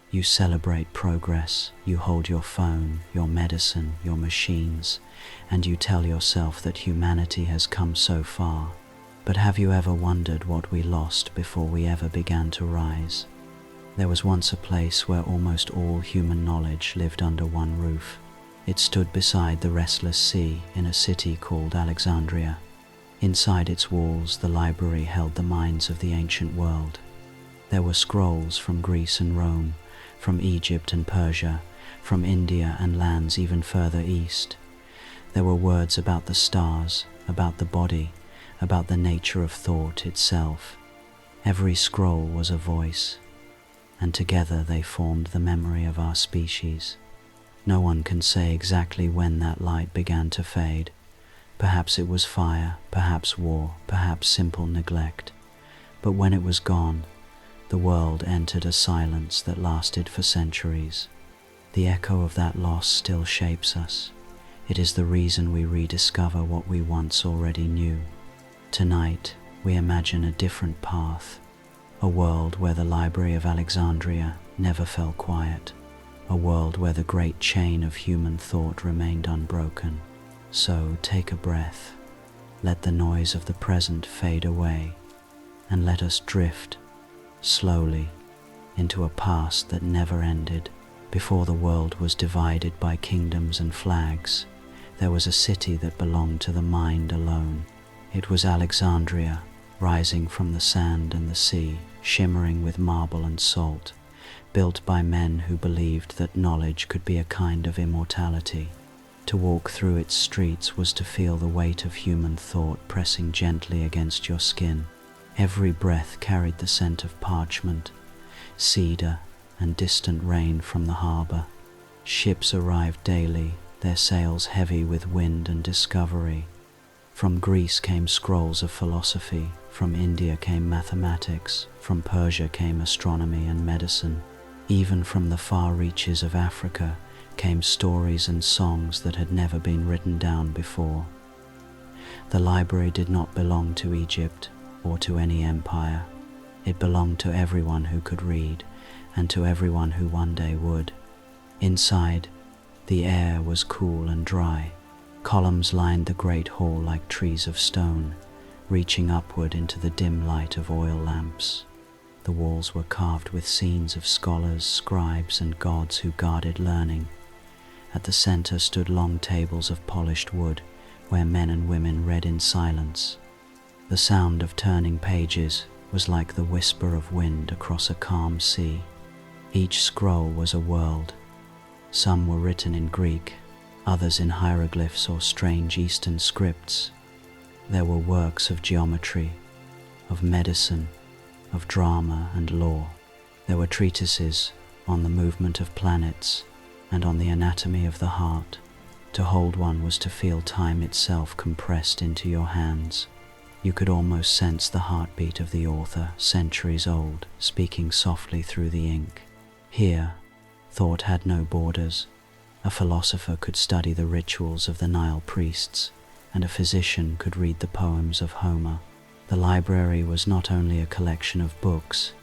You celebrate progress, you hold your phone, your medicine, your machines, and you tell yourself that humanity has come so far. But have you ever wondered what we lost before we ever began to rise? There was once a place where almost all human knowledge lived under one roof. It stood beside the restless sea in a city called Alexandria. Inside its walls, the library held the minds of the ancient world. There were scrolls from Greece and Rome, from Egypt and Persia, from India and lands even further east. There were words about the stars, about the body, about the nature of thought itself. Every scroll was a voice, and together they formed the memory of our species. No one can say exactly when that light began to fade. Perhaps it was fire, perhaps war, perhaps simple neglect. But when it was gone, the world entered a silence that lasted for centuries. The echo of that loss still shapes us. It is the reason we rediscover what we once already knew. Tonight, we imagine a different path, a world where the Library of Alexandria never fell quiet, a world where the great chain of human thought remained unbroken. So take a breath, let the noise of the present fade away, and let us drift, slowly, into a past that never ended. Before the world was divided by kingdoms and flags, there was a city that belonged to the mind alone. It was Alexandria, rising from the sand and the sea, shimmering with marble and salt, built by men who believed that knowledge could be a kind of immortality. To walk through its streets was to feel the weight of human thought pressing gently against your skin. Every breath carried the scent of parchment, cedar, and distant rain from the harbor. Ships arrived daily, their sails heavy with wind and discovery. From Greece came scrolls of philosophy, from India came mathematics, from Persia came astronomy and medicine. Even from the far reaches of Africa came stories and songs that had never been written down before. The library did not belong to Egypt or to any empire. It belonged to everyone who could read, and to everyone who one day would. Inside, the air was cool and dry. Columns lined the great hall like trees of stone, reaching upward into the dim light of oil lamps. The walls were carved with scenes of scholars, scribes, and gods who guarded learning. At the center stood long tables of polished wood, where men and women read in silence. The sound of turning pages was like the whisper of wind across a calm sea. Each scroll was a world. Some were written in Greek, others in hieroglyphs or strange Eastern scripts. There were works of geometry, of medicine, of drama and law. There were treatises on the movement of planets and on the anatomy of the heart. To hold one was to feel time itself compressed into your hands. You could almost sense the heartbeat of the author, centuries old, speaking softly through the ink. Here, thought had no borders. A philosopher could study the rituals of the Nile priests, and a physician could read the poems of Homer. The library was not only a collection of books,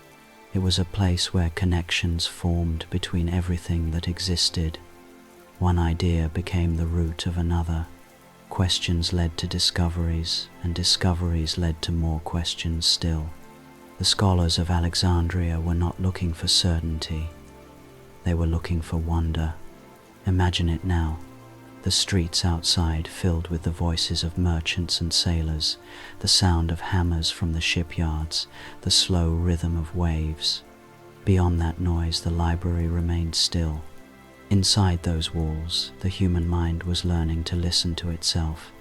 it was a place where connections formed between everything that existed. One idea became the root of another. Questions led to discoveries, and discoveries led to more questions still. The scholars of Alexandria were not looking for certainty. They were looking for wonder. Imagine it now. The streets outside filled with the voices of merchants and sailors, the sound of hammers from the shipyards, the slow rhythm of waves. Beyond that noise, the library remained still. Inside those walls, the human mind was learning to listen to itself.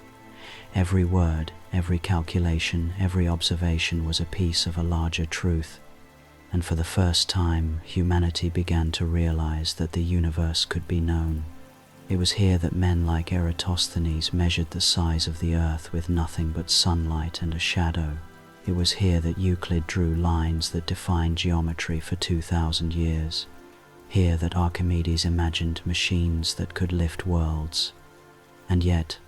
Every word, every calculation, every observation was a piece of a larger truth. And for the first time, humanity began to realize that the universe could be known. It was here that men like Eratosthenes measured the size of the earth with nothing but sunlight and a shadow. It was here that Euclid drew lines that defined geometry for 2,000 years. Here that Archimedes imagined machines that could lift worlds. And yet,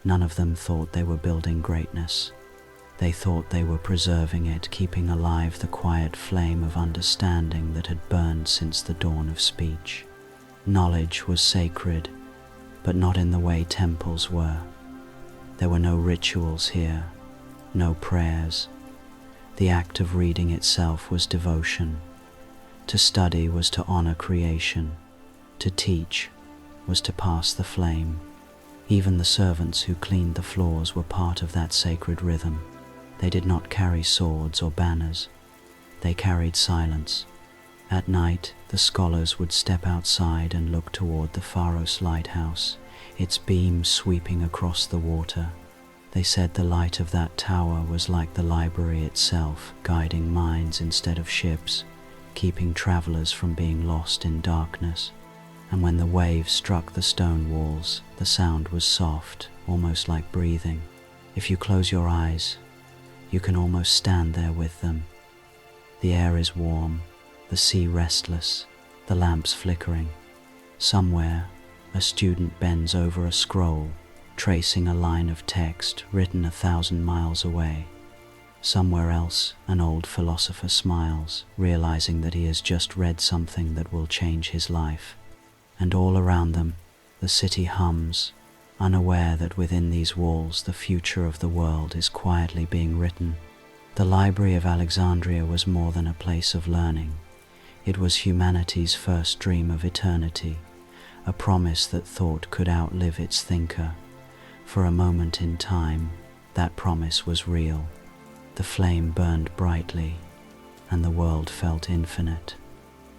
none of them thought they were building greatness. They thought they were preserving it, keeping alive the quiet flame of understanding that had burned since the dawn of speech. Knowledge was sacred, but not in the way temples were. There were no rituals here, no prayers. The act of reading itself was devotion. To study was to honor creation. To teach was to pass the flame. Even the servants who cleaned the floors were part of that sacred rhythm. They did not carry swords or banners. They carried silence. At night, the scholars would step outside and look toward the Pharos lighthouse, its beams sweeping across the water. They said the light of that tower was like the library itself, guiding minds instead of ships, keeping travelers from being lost in darkness. And when the waves struck the stone walls, the sound was soft, almost like breathing. If you close your eyes, you can almost stand there with them. The air is warm, the sea restless, the lamps flickering. Somewhere, a student bends over a scroll, tracing a line of text written 1,000 miles away. Somewhere else, an old philosopher smiles, realizing that he has just read something that will change his life. And all around them, the city hums, unaware that within these walls the future of the world is quietly being written. The Library of Alexandria was more than a place of learning. It was humanity's first dream of eternity, a promise that thought could outlive its thinker. For a moment in time, that promise was real. The flame burned brightly, and the world felt infinite.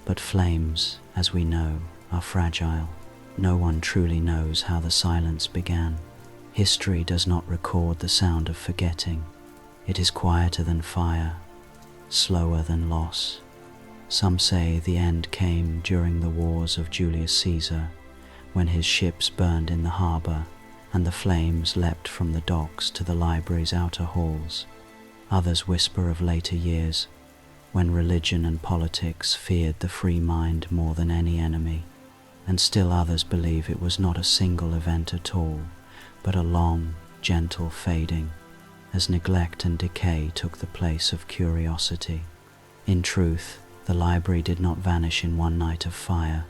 But flames, as we know, are fragile. No one truly knows how the silence began. History does not record the sound of forgetting. It is quieter than fire, slower than loss. Some say the end came during the wars of Julius Caesar, when his ships burned in the harbor and the flames leapt from the docks to the library's outer halls. Others whisper of later years, when religion and politics feared the free mind more than any enemy. And still others believe it was not a single event at all, but a long, gentle fading, as neglect and decay took the place of curiosity. In truth, the library did not vanish in one night of fire.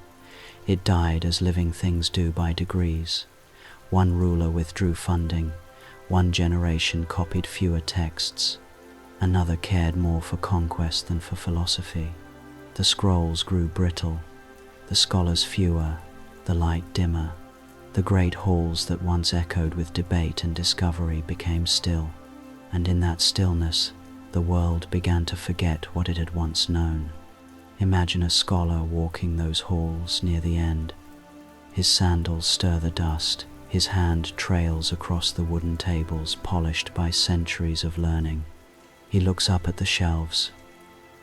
It died as living things do by degrees. One ruler withdrew funding, one generation copied fewer texts, another cared more for conquest than for philosophy. The scrolls grew brittle, the scholars fewer, the light dimmer. The great halls that once echoed with debate and discovery became still, and in that stillness, the world began to forget what it had once known. Imagine a scholar walking those halls near the end. His sandals stir the dust, his hand trails across the wooden tables polished by centuries of learning. He looks up at the shelves,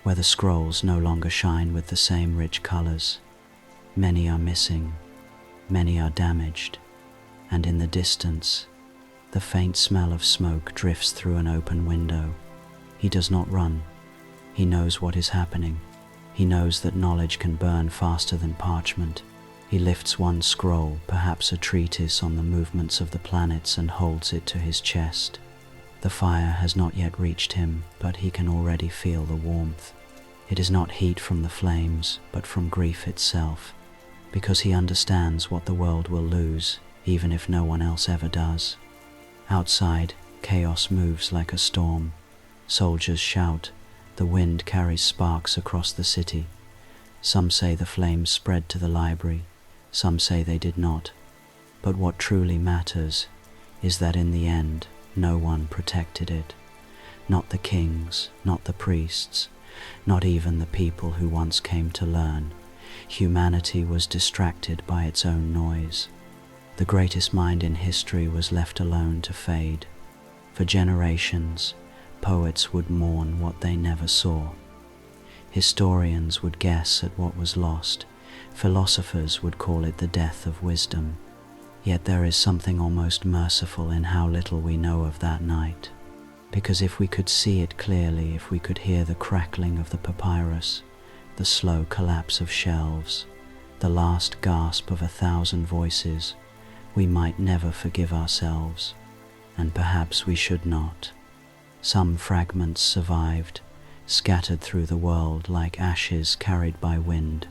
where the scrolls no longer shine with the same rich colors. Many are missing, many are damaged, and in the distance, the faint smell of smoke drifts through an open window. He does not run. He knows what is happening. He knows that knowledge can burn faster than parchment. He lifts one scroll, perhaps a treatise on the movements of the planets, and holds it to his chest. The fire has not yet reached him, but he can already feel the warmth. It is not heat from the flames, but from grief itself, because he understands what the world will lose, even if no one else ever does. Outside, chaos moves like a storm. Soldiers shout. The wind carries sparks across the city. Some say the flames spread to the library. Some say they did not. But what truly matters is that in the end, no one protected it. Not the kings, not the priests, not even the people who once came to learn. Humanity was distracted by its own noise. The greatest mind in history was left alone to fade. For generations, poets would mourn what they never saw. Historians would guess at what was lost. Philosophers would call it the death of wisdom. Yet there is something almost merciful in how little we know of that night. Because if we could see it clearly, if we could hear the crackling of the papyrus, the slow collapse of shelves, the last gasp of 1,000 voices, we might never forgive ourselves, and perhaps we should not. Some fragments survived, scattered through the world like ashes carried by wind.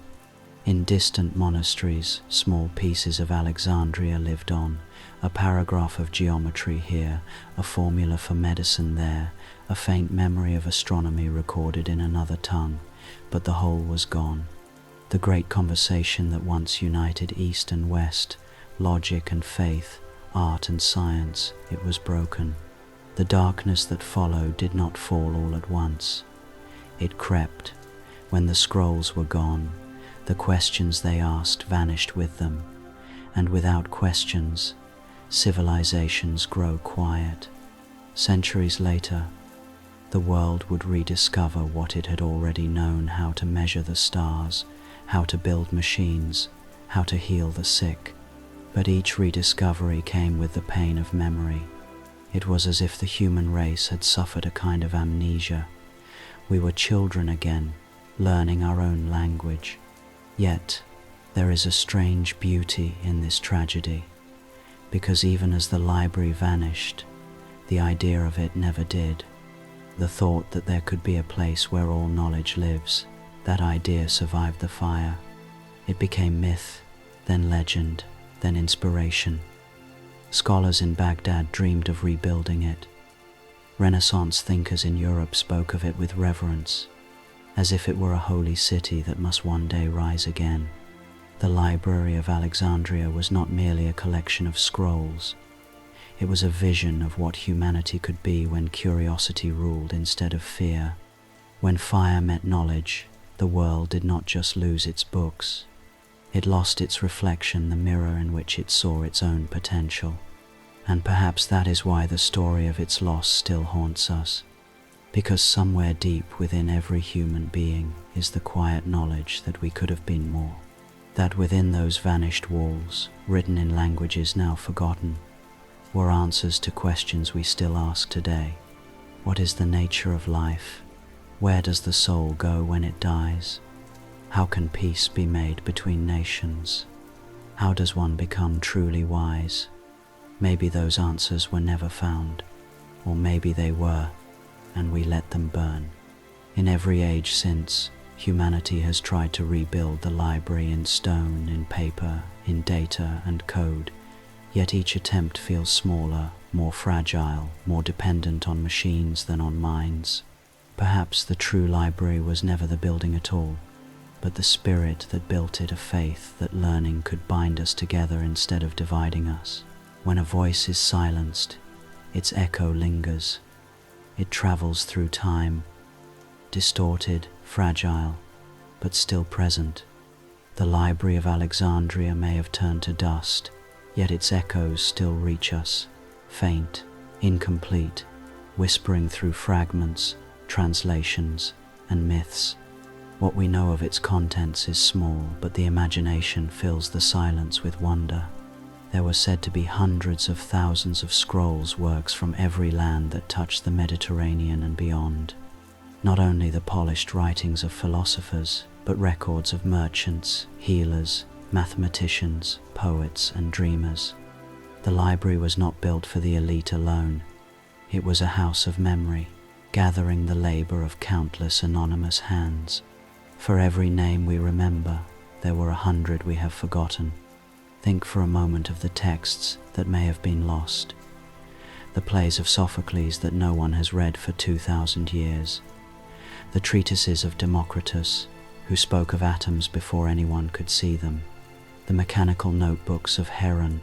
In distant monasteries, small pieces of Alexandria lived on, a paragraph of geometry here, a formula for medicine there, a faint memory of astronomy recorded in another tongue, but the whole was gone. The great conversation that once united East and West, logic and faith, art and science, it was broken. The darkness that followed did not fall all at once. It crept. When the scrolls were gone, the questions they asked vanished with them, and without questions, civilizations grow quiet. Centuries later, the world would rediscover what it had already known: how to measure the stars, how to build machines, how to heal the sick. But each rediscovery came with the pain of memory. It was as if the human race had suffered a kind of amnesia. We were children again, learning our own language. Yet, there is a strange beauty in this tragedy, because even as the library vanished, the idea of it never did. The thought that there could be a place where all knowledge lives, that idea survived the fire. It became myth, then legend, then inspiration. Scholars in Baghdad dreamed of rebuilding it. Renaissance thinkers in Europe spoke of it with reverence, as if it were a holy city that must one day rise again. The Library of Alexandria was not merely a collection of scrolls. It was a vision of what humanity could be when curiosity ruled instead of fear. When fire met knowledge, the world did not just lose its books. It lost its reflection, the mirror in which it saw its own potential. And perhaps that is why the story of its loss still haunts us. Because somewhere deep within every human being is the quiet knowledge that we could have been more. That within those vanished walls, written in languages now forgotten, were answers to questions we still ask today. What is the nature of life? Where does the soul go when it dies? How can peace be made between nations? How does one become truly wise? Maybe those answers were never found, or maybe they were, and we let them burn. In every age since, humanity has tried to rebuild the library in stone, in paper, in data and code, yet each attempt feels smaller, more fragile, more dependent on machines than on minds. Perhaps the true library was never the building at all, but the spirit that built it, a faith that learning could bind us together instead of dividing us. When a voice is silenced, its echo lingers. It travels through time, distorted, fragile, but still present. The Library of Alexandria may have turned to dust, yet its echoes still reach us, faint, incomplete, whispering through fragments, translations, and myths. What we know of its contents is small, but the imagination fills the silence with wonder. There were said to be hundreds of thousands of scrolls, works from every land that touched the Mediterranean and beyond. Not only the polished writings of philosophers, but records of merchants, healers, mathematicians, poets, and dreamers. The library was not built for the elite alone. It was a house of memory, gathering the labor of countless anonymous hands. For every name we remember, there were 100 we have forgotten. Think for a moment of the texts that may have been lost, the plays of Sophocles that no one has read for 2,000 years, the treatises of Democritus, who spoke of atoms before anyone could see them, the mechanical notebooks of Heron,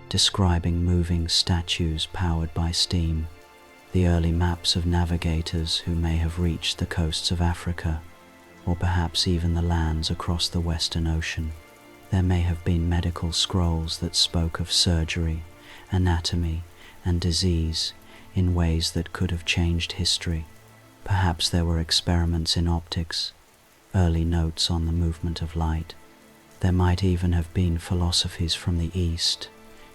describing moving statues powered by steam, the early maps of navigators who may have reached the coasts of Africa, or perhaps even the lands across the Western Ocean. There may have been medical scrolls that spoke of surgery, anatomy, and disease in ways that could have changed history. Perhaps there were experiments in optics, early notes on the movement of light. There might even have been philosophies from the East,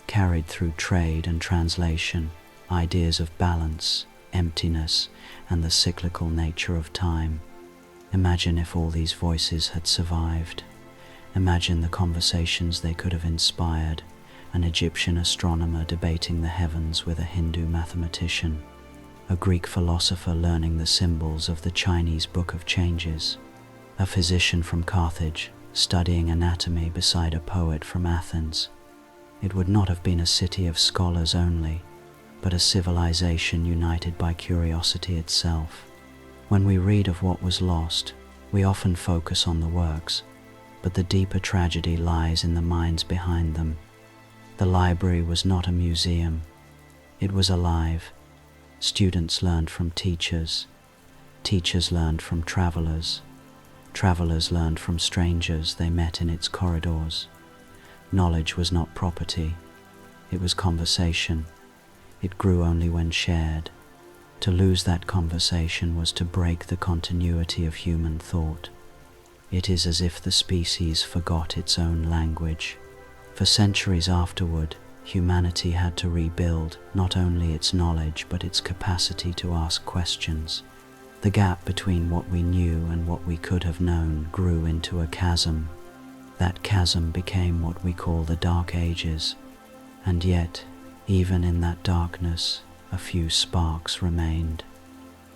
carried through trade and translation, ideas of balance, emptiness, and the cyclical nature of time. Imagine if all these voices had survived. Imagine the conversations they could have inspired, an Egyptian astronomer debating the heavens with a Hindu mathematician, a Greek philosopher learning the symbols of the Chinese Book of Changes, a physician from Carthage studying anatomy beside a poet from Athens. It would not have been a city of scholars only, but a civilization united by curiosity itself. When we read of what was lost, we often focus on the works, but the deeper tragedy lies in the minds behind them. The library was not a museum. It was alive. Students learned from teachers. Teachers learned from travelers. Travelers learned from strangers they met in its corridors. Knowledge was not property. It was conversation. It grew only when shared. To lose that conversation was to break the continuity of human thought. It is as if the species forgot its own language. For centuries afterward, humanity had to rebuild not only its knowledge but its capacity to ask questions. The gap between what we knew and what we could have known grew into a chasm. That chasm became what we call the Dark Ages. And yet, even in that darkness, a few sparks remained.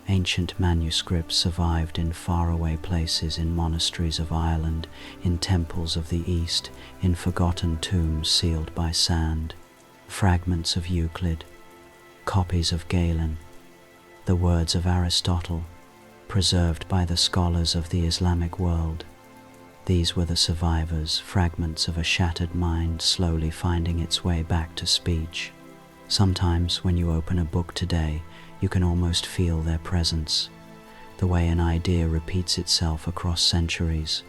Ancient manuscripts survived in faraway places, in monasteries of Ireland, in temples of the East, in forgotten tombs sealed by sand. Fragments of Euclid, copies of Galen, the words of Aristotle, preserved by the scholars of the Islamic world. These were the survivors, fragments of a shattered mind slowly finding its way back to speech. Sometimes when you open a book today, you can almost feel their presence, the way an idea repeats itself across centuries,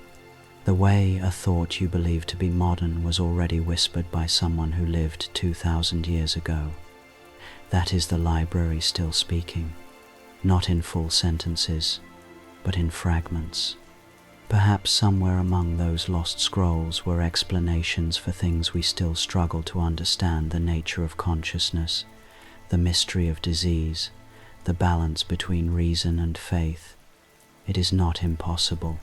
the way a thought you believe to be modern was already whispered by someone who lived 2,000 years ago. That is the library still speaking, not in full sentences, but in fragments. Perhaps somewhere among those lost scrolls were explanations for things we still struggle to understand: the nature of consciousness, the mystery of disease, the balance between reason and faith. It is not impossible.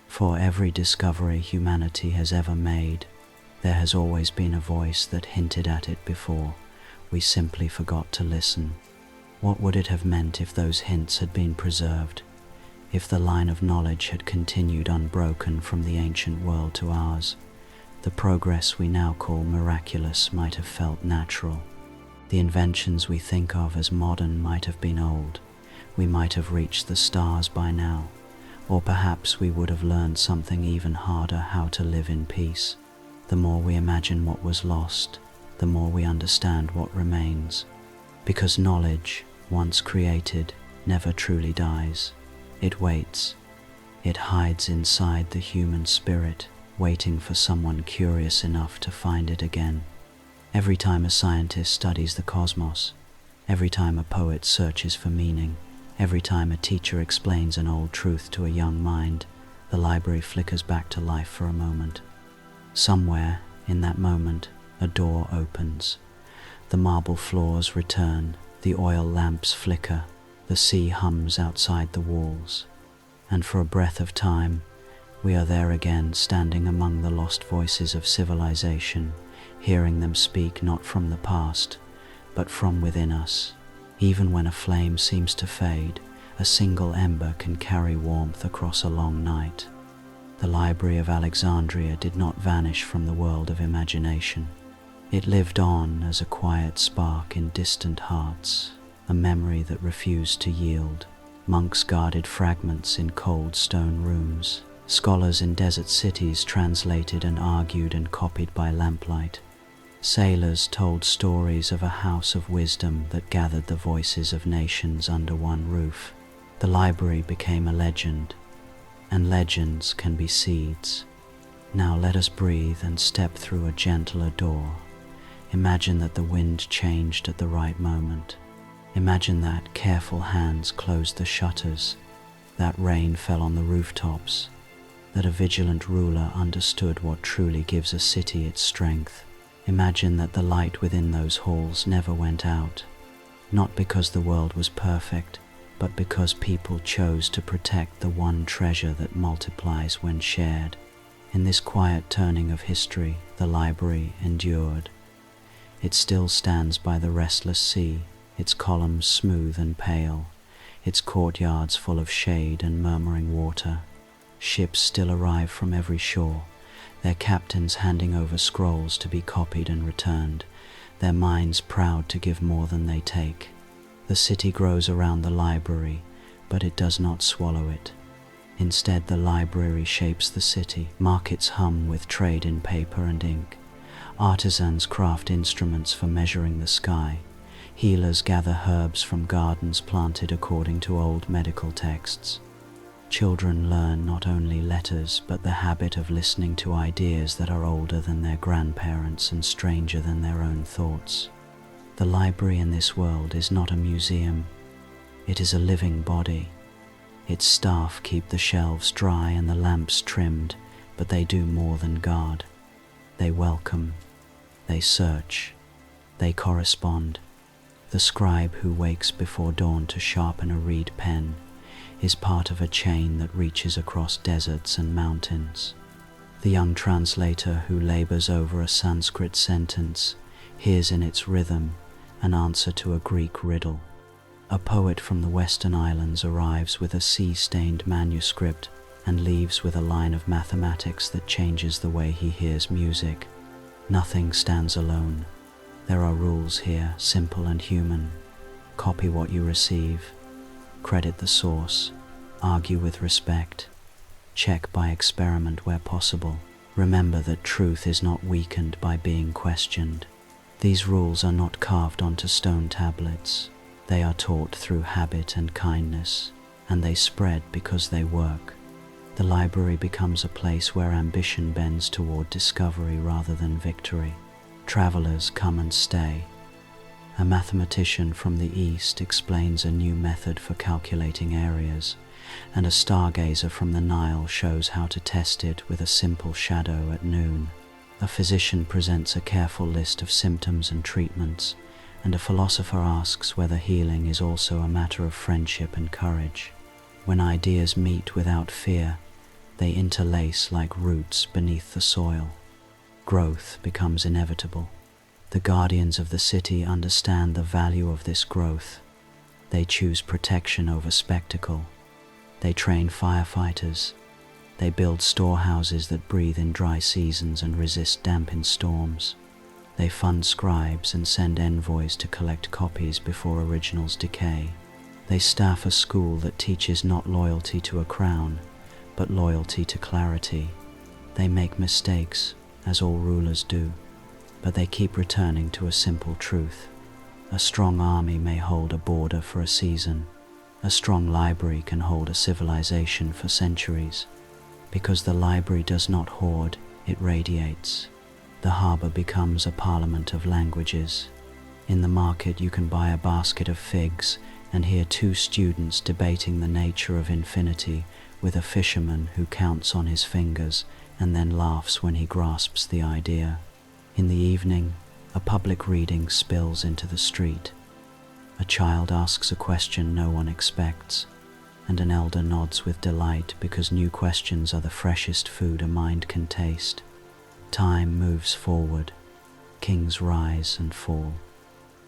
For every discovery humanity has ever made, there has always been a voice that hinted at it before. We simply forgot to listen. What would it have meant if those hints had been preserved? If the line of knowledge had continued unbroken from the ancient world to ours? The progress we now call miraculous might have felt natural. The inventions we think of as modern might have been old. We might have reached the stars by now. Or perhaps we would have learned something even harder: how to live in peace. The more we imagine what was lost, the more we understand what remains. Because knowledge, once created, never truly dies. It waits. It hides inside the human spirit, waiting for someone curious enough to find it again. Every time a scientist studies the cosmos, every time a poet searches for meaning, every time a teacher explains an old truth to a young mind, the library flickers back to life for a moment. Somewhere, in that moment, a door opens. The marble floors return, the oil lamps flicker, the sea hums outside the walls. And for a breath of time, we are there again, standing among the lost voices of civilization, hearing them speak not from the past, but from within us. Even when a flame seems to fade, a single ember can carry warmth across a long night. The Library of Alexandria did not vanish from the world of imagination. It lived on as a quiet spark in distant hearts, a memory that refused to yield. Monks guarded fragments in cold stone rooms. Scholars in desert cities translated and argued and copied by lamplight. Sailors told stories of a house of wisdom that gathered the voices of nations under one roof. The library became a legend, and legends can be seeds. Now let us breathe and step through a gentler door. Imagine that the wind changed at the right moment. Imagine that careful hands closed the shutters, that rain fell on the rooftops, that a vigilant ruler understood what truly gives a city its strength. Imagine that the light within those halls never went out, not because the world was perfect, but because people chose to protect the one treasure that multiplies when shared. In this quiet turning of history, the library endured. It still stands by the restless sea, its columns smooth and pale, its courtyards full of shade and murmuring water. Ships still arrive from every shore, their captains handing over scrolls to be copied and returned, their minds proud to give more than they take. The city grows around the library, but it does not swallow it. Instead, the library shapes the city. Markets hum with trade in paper and ink. Artisans craft instruments for measuring the sky. Healers gather herbs from gardens planted according to old medical texts. Children learn not only letters, but the habit of listening to ideas that are older than their grandparents and stranger than their own thoughts. The library in this world is not a museum. It is a living body. Its staff keep the shelves dry and the lamps trimmed, but they do more than guard. They welcome, they search, they correspond. The scribe who wakes before dawn to sharpen a reed pen is part of a chain that reaches across deserts and mountains. The young translator who labors over a Sanskrit sentence hears in its rhythm an answer to a Greek riddle. A poet from the Western Islands arrives with a sea-stained manuscript and leaves with a line of mathematics that changes the way he hears music. Nothing stands alone. There are rules here, simple and human. Copy what you receive. Credit the source. Argue with respect. Check by experiment where possible. Remember that truth is not weakened by being questioned. These rules are not carved onto stone tablets. They are taught through habit and kindness, and they spread because they work. The library becomes a place where ambition bends toward discovery rather than victory. Travelers come and stay. A mathematician from the East explains a new method for calculating areas, and a stargazer from the Nile shows how to test it with a simple shadow at noon. A physician presents a careful list of symptoms and treatments, and a philosopher asks whether healing is also a matter of friendship and courage. When ideas meet without fear, they interlace like roots beneath the soil. Growth becomes inevitable. The guardians of the city understand the value of this growth. They choose protection over spectacle. They train firefighters. They build storehouses that breathe in dry seasons and resist damp in storms. They fund scribes and send envoys to collect copies before originals decay. They staff a school that teaches not loyalty to a crown, but loyalty to clarity. They make mistakes, as all rulers do, but they keep returning to a simple truth. A strong army may hold a border for a season. A strong library can hold a civilization for centuries. Because the library does not hoard, it radiates. The harbor becomes a parliament of languages. In the market you can buy a basket of figs and hear two students debating the nature of infinity with a fisherman who counts on his fingers and then laughs when he grasps the idea. In the evening, a public reading spills into the street. A child asks a question no one expects, and an elder nods with delight because new questions are the freshest food a mind can taste. Time moves forward. Kings rise and fall.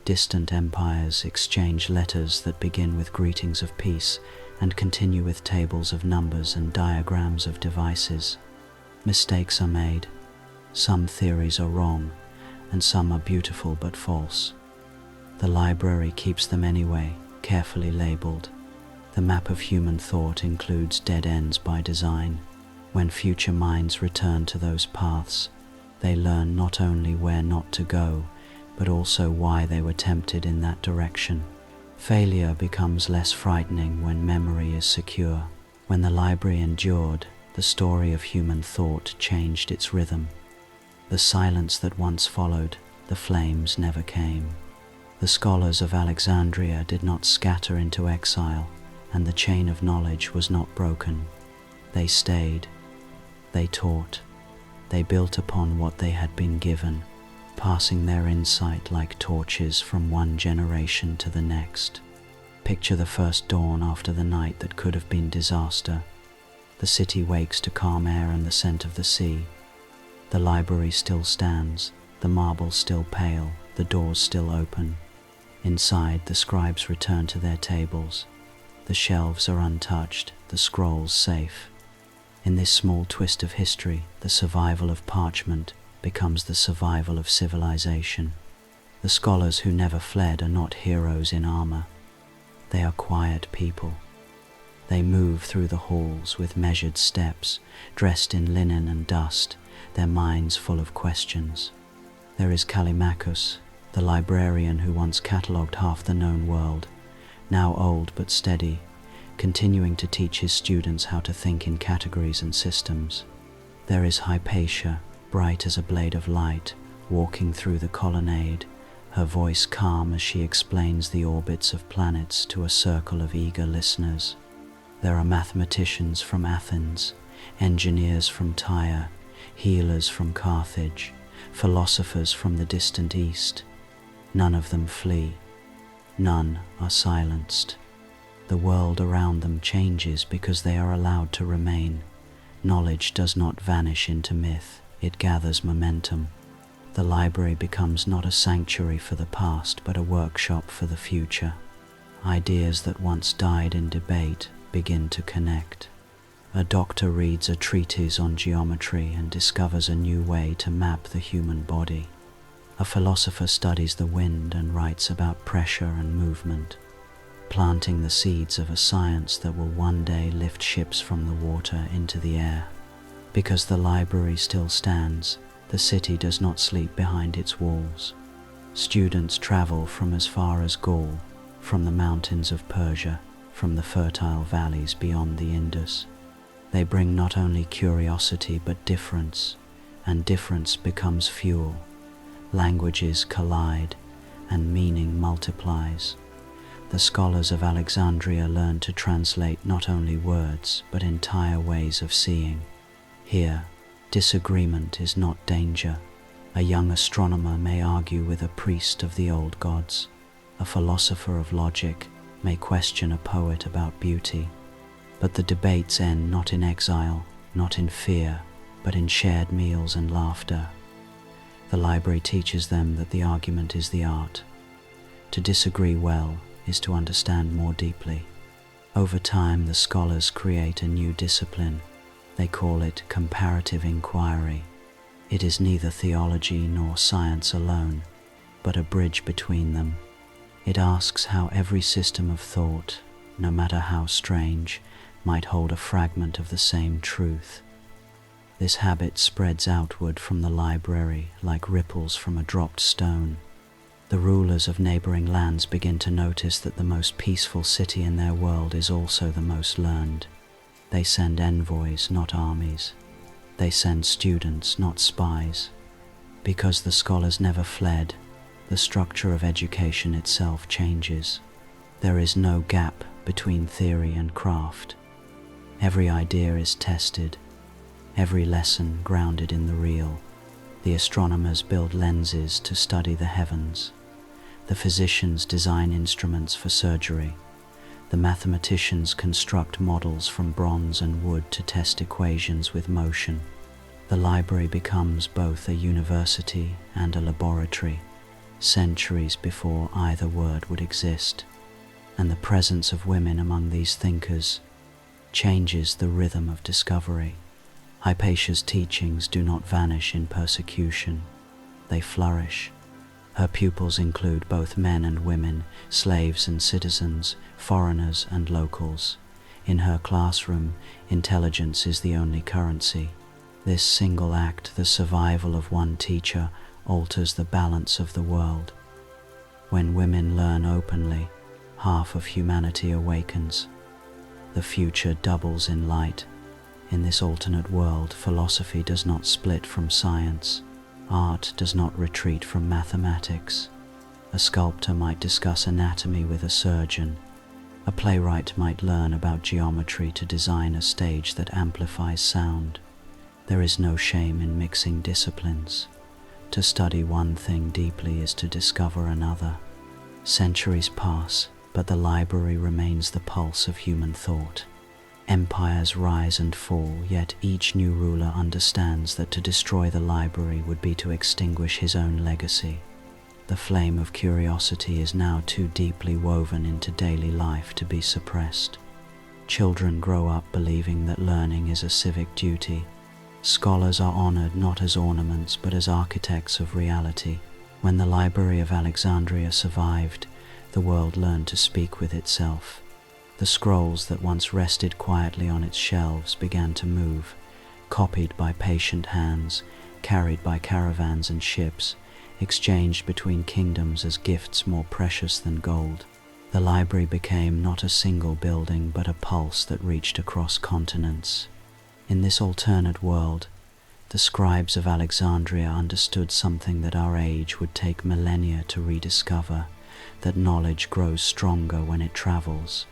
Distant empires exchange letters that begin with greetings of peace and continue with tables of numbers and diagrams of devices. Mistakes are made. Some theories are wrong, and some are beautiful but false. The library keeps them anyway, carefully labeled. The map of human thought includes dead ends by design. When future minds return to those paths, they learn not only where not to go, but also why they were tempted in that direction. Failure becomes less frightening when memory is secure. When the library endured, the story of human thought changed its rhythm. The silence that once followed, the flames never came. The scholars of Alexandria did not scatter into exile, and the chain of knowledge was not broken. They stayed. They taught. They built upon what they had been given, passing their insight like torches from one generation to the next. Picture the first dawn after the night that could have been disaster. The city wakes to calm air and the scent of the sea. The library still stands, the marble still pale, the doors still open. Inside, the scribes return to their tables. The shelves are untouched, the scrolls safe. In this small twist of history, the survival of parchment becomes the survival of civilization. The scholars who never fled are not heroes in armor. They are quiet people. They move through the halls with measured steps, dressed in linen and dust, their minds full of questions. There is Callimachus, the librarian who once catalogued half the known world, now old but steady, continuing to teach his students how to think in categories and systems. There is Hypatia, bright as a blade of light, walking through the colonnade, her voice calm as she explains the orbits of planets to a circle of eager listeners. There are mathematicians from Athens, engineers from Tyre, healers from Carthage, philosophers from the distant East. None of them flee. None are silenced. The world around them changes because they are allowed to remain. Knowledge does not vanish into myth, it gathers momentum. The library becomes not a sanctuary for the past, but a workshop for the future. Ideas that once died in debate begin to connect. A doctor reads a treatise on geometry and discovers a new way to map the human body. A philosopher studies the wind and writes about pressure and movement, planting the seeds of a science that will one day lift ships from the water into the air. Because the library still stands, the city does not sleep behind its walls. Students travel from as far as Gaul, from the mountains of Persia, from the fertile valleys beyond the Indus. They bring not only curiosity but difference, and difference becomes fuel. Languages collide, and meaning multiplies. The scholars of Alexandria learn to translate not only words, but entire ways of seeing. Here, disagreement is not danger. A young astronomer may argue with a priest of the old gods. A philosopher of logic may question a poet about beauty. But the debates end not in exile, not in fear, but in shared meals and laughter. The library teaches them that the argument is the art. To disagree well is to understand more deeply. Over time, the scholars create a new discipline. They call it comparative inquiry. It is neither theology nor science alone, but a bridge between them. It asks how every system of thought, no matter how strange, might hold a fragment of the same truth. This habit spreads outward from the library like ripples from a dropped stone. The rulers of neighboring lands begin to notice that the most peaceful city in their world is also the most learned. They send envoys, not armies. They send students, not spies. Because the scholars never fled, the structure of education itself changes. There is no gap between theory and craft. Every idea is tested, every lesson grounded in the real. The astronomers build lenses to study the heavens. The physicians design instruments for surgery. The mathematicians construct models from bronze and wood to test equations with motion. The library becomes both a university and a laboratory, centuries before either word would exist. And the presence of women among these thinkers changes the rhythm of discovery. Hypatia's teachings do not vanish in persecution. They flourish. Her pupils include both men and women, slaves and citizens, foreigners and locals. In her classroom, intelligence is the only currency. This single act, the survival of one teacher, alters the balance of the world. When women learn openly, half of humanity awakens. The future doubles in light. In this alternate world, philosophy does not split from science. Art does not retreat from mathematics. A sculptor might discuss anatomy with a surgeon. A playwright might learn about geometry to design a stage that amplifies sound. There is no shame in mixing disciplines. To study one thing deeply is to discover another. Centuries pass, but the library remains the pulse of human thought. Empires rise and fall, yet each new ruler understands that to destroy the library would be to extinguish his own legacy. The flame of curiosity is now too deeply woven into daily life to be suppressed. Children grow up believing that learning is a civic duty. Scholars are honored not as ornaments but as architects of reality. When the Library of Alexandria survived, the world learned to speak with itself. The scrolls that once rested quietly on its shelves began to move, copied by patient hands, carried by caravans and ships, exchanged between kingdoms as gifts more precious than gold. The library became not a single building but a pulse that reached across continents. In this alternate world, the scribes of Alexandria understood something that our age would take millennia to rediscover, that knowledge grows stronger when it travels.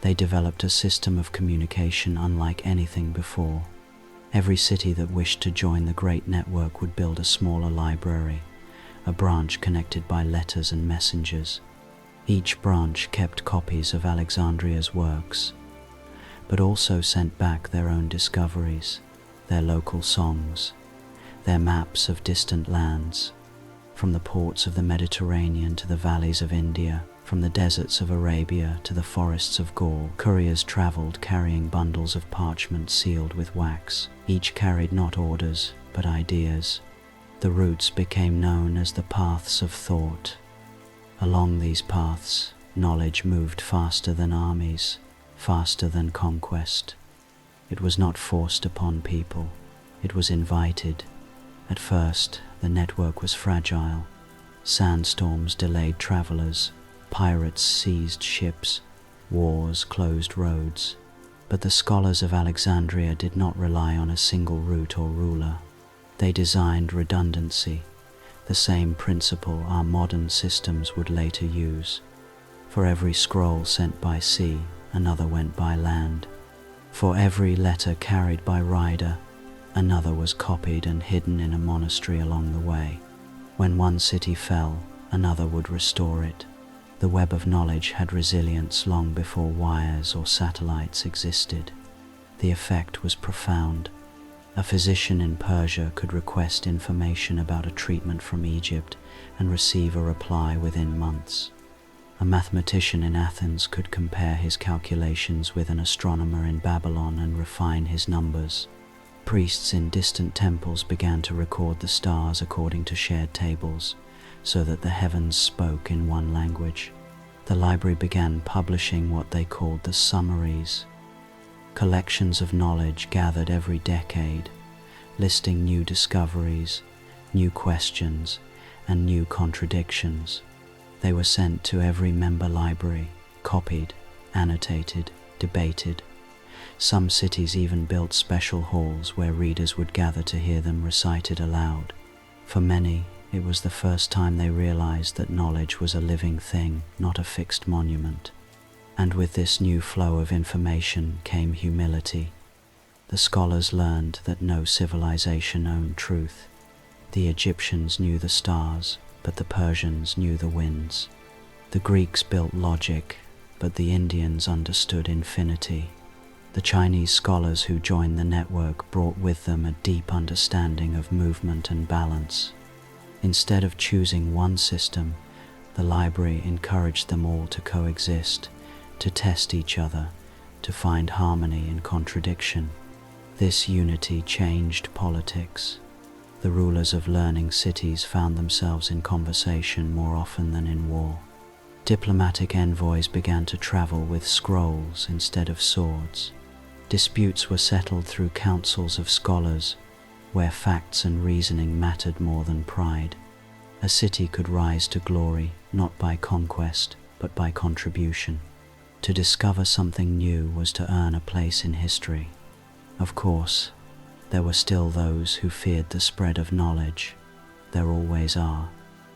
They developed a system of communication unlike anything before. Every city that wished to join the great network would build a smaller library, a branch connected by letters and messengers. Each branch kept copies of Alexandria's works, but also sent back their own discoveries, their local songs, their maps of distant lands. From the ports of the Mediterranean to the valleys of India, from the deserts of Arabia to the forests of Gaul, couriers traveled carrying bundles of parchment sealed with wax. Each carried not orders, but ideas. The routes became known as the paths of thought. Along these paths, knowledge moved faster than armies, faster than conquest. It was not forced upon people, it was invited. At first, the network was fragile. Sandstorms delayed travelers, pirates seized ships, wars closed roads. But the scholars of Alexandria did not rely on a single route or ruler. They designed redundancy, the same principle our modern systems would later use. For every scroll sent by sea, another went by land. For every letter carried by rider, another was copied and hidden in a monastery along the way. When one city fell, another would restore it. The web of knowledge had resilience long before wires or satellites existed. The effect was profound. A physician in Persia could request information about a treatment from Egypt and receive a reply within months. A mathematician in Athens could compare his calculations with an astronomer in Babylon and refine his numbers. Priests in distant temples began to record the stars according to shared tables, so that the heavens spoke in one language. The library began publishing what they called the summaries, collections of knowledge gathered every decade, listing new discoveries, new questions, and new contradictions. They were sent to every member library, copied, annotated, debated. Some cities even built special halls where readers would gather to hear them recited aloud. For many, it was the first time they realized that knowledge was a living thing, not a fixed monument. And with this new flow of information came humility. The scholars learned that no civilization owned truth. The Egyptians knew the stars, but the Persians knew the winds. The Greeks built logic, but the Indians understood infinity. The Chinese scholars who joined the network brought with them a deep understanding of movement and balance. Instead of choosing one system, the library encouraged them all to coexist, to test each other, to find harmony in contradiction. This unity changed politics. The rulers of learning cities found themselves in conversation more often than in war. Diplomatic envoys began to travel with scrolls instead of swords. Disputes were settled through councils of scholars, where facts and reasoning mattered more than pride. A city could rise to glory not by conquest, but by contribution. To discover something new was to earn a place in history. Of course, there were still those who feared the spread of knowledge. There always are.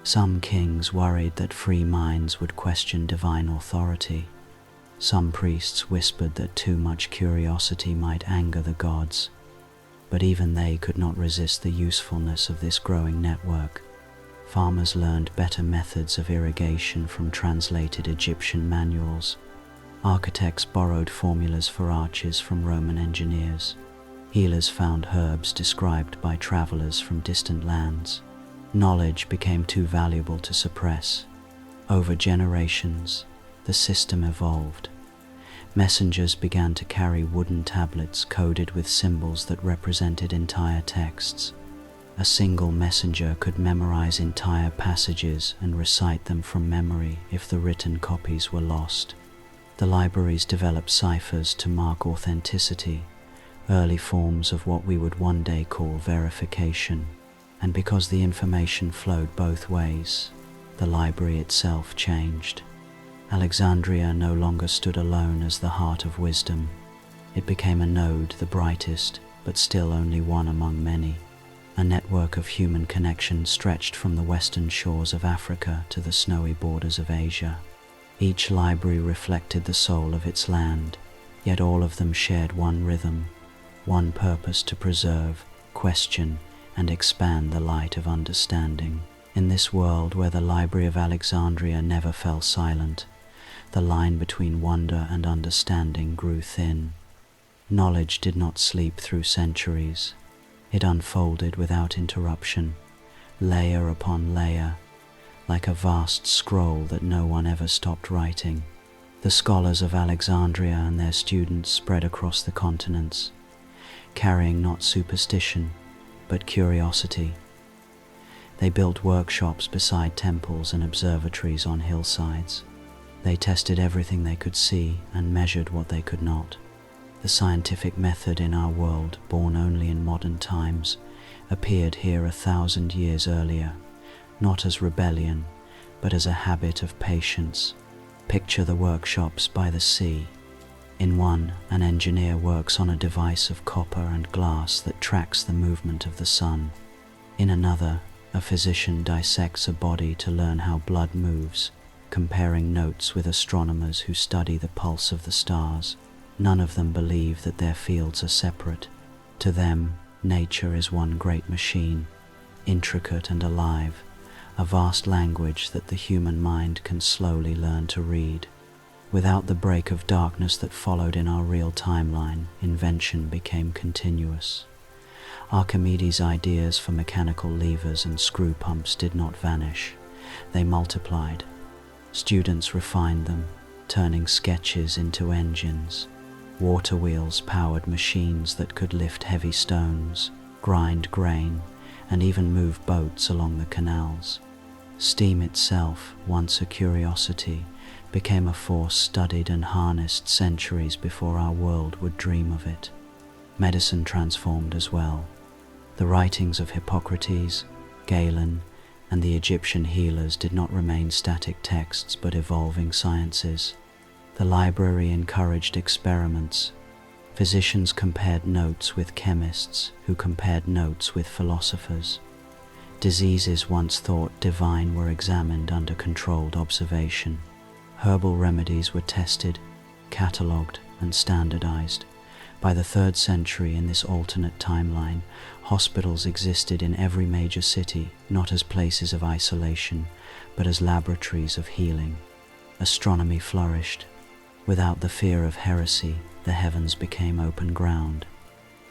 Some kings worried that free minds would question divine authority. Some priests whispered that too much curiosity might anger the gods. But even they could not resist the usefulness of this growing network. Farmers learned better methods of irrigation from translated Egyptian manuals. Architects borrowed formulas for arches from Roman engineers. Healers found herbs described by travelers from distant lands. Knowledge became too valuable to suppress. Over generations, the system evolved. Messengers began to carry wooden tablets coded with symbols that represented entire texts. A single messenger could memorize entire passages and recite them from memory if the written copies were lost. The libraries developed ciphers to mark authenticity, early forms of what we would one day call verification. And because the information flowed both ways, the library itself changed. Alexandria no longer stood alone as the heart of wisdom. It became a node, the brightest, but still only one among many. A network of human connection stretched from the western shores of Africa to the snowy borders of Asia. Each library reflected the soul of its land, yet all of them shared one rhythm, one purpose: to preserve, question, and expand the light of understanding. In this world where the Library of Alexandria never fell silent, the line between wonder and understanding grew thin. Knowledge did not sleep through centuries. It unfolded without interruption, layer upon layer, like a vast scroll that no one ever stopped writing. The scholars of Alexandria and their students spread across the continents, carrying not superstition, but curiosity. They built workshops beside temples and observatories on hillsides. They tested everything they could see and measured what they could not. The scientific method in our world, born only in modern times, appeared here 1,000 years earlier, not as rebellion, but as a habit of patience. Picture the workshops by the sea. In one, an engineer works on a device of copper and glass that tracks the movement of the sun. In another, a physician dissects a body to learn how blood moves, comparing notes with astronomers who study the pulse of the stars. None of them believe that their fields are separate. To them, nature is one great machine, intricate and alive, a vast language that the human mind can slowly learn to read. Without the break of darkness that followed in our real timeline, invention became continuous. Archimedes' ideas for mechanical levers and screw pumps did not vanish. They multiplied. Students refined them, turning sketches into engines. Water wheels powered machines that could lift heavy stones, grind grain, and even move boats along the canals. Steam itself, once a curiosity, became a force studied and harnessed centuries before our world would dream of it. Medicine transformed as well. The writings of Hippocrates, Galen, and the Egyptian healers did not remain static texts but evolving sciences. The library encouraged experiments. Physicians compared notes with chemists, who compared notes with philosophers. Diseases once thought divine were examined under controlled observation. Herbal remedies were tested, catalogued, and standardized. By the 3rd century in this alternate timeline, hospitals existed in every major city, not as places of isolation, but as laboratories of healing. Astronomy flourished. Without the fear of heresy, the heavens became open ground.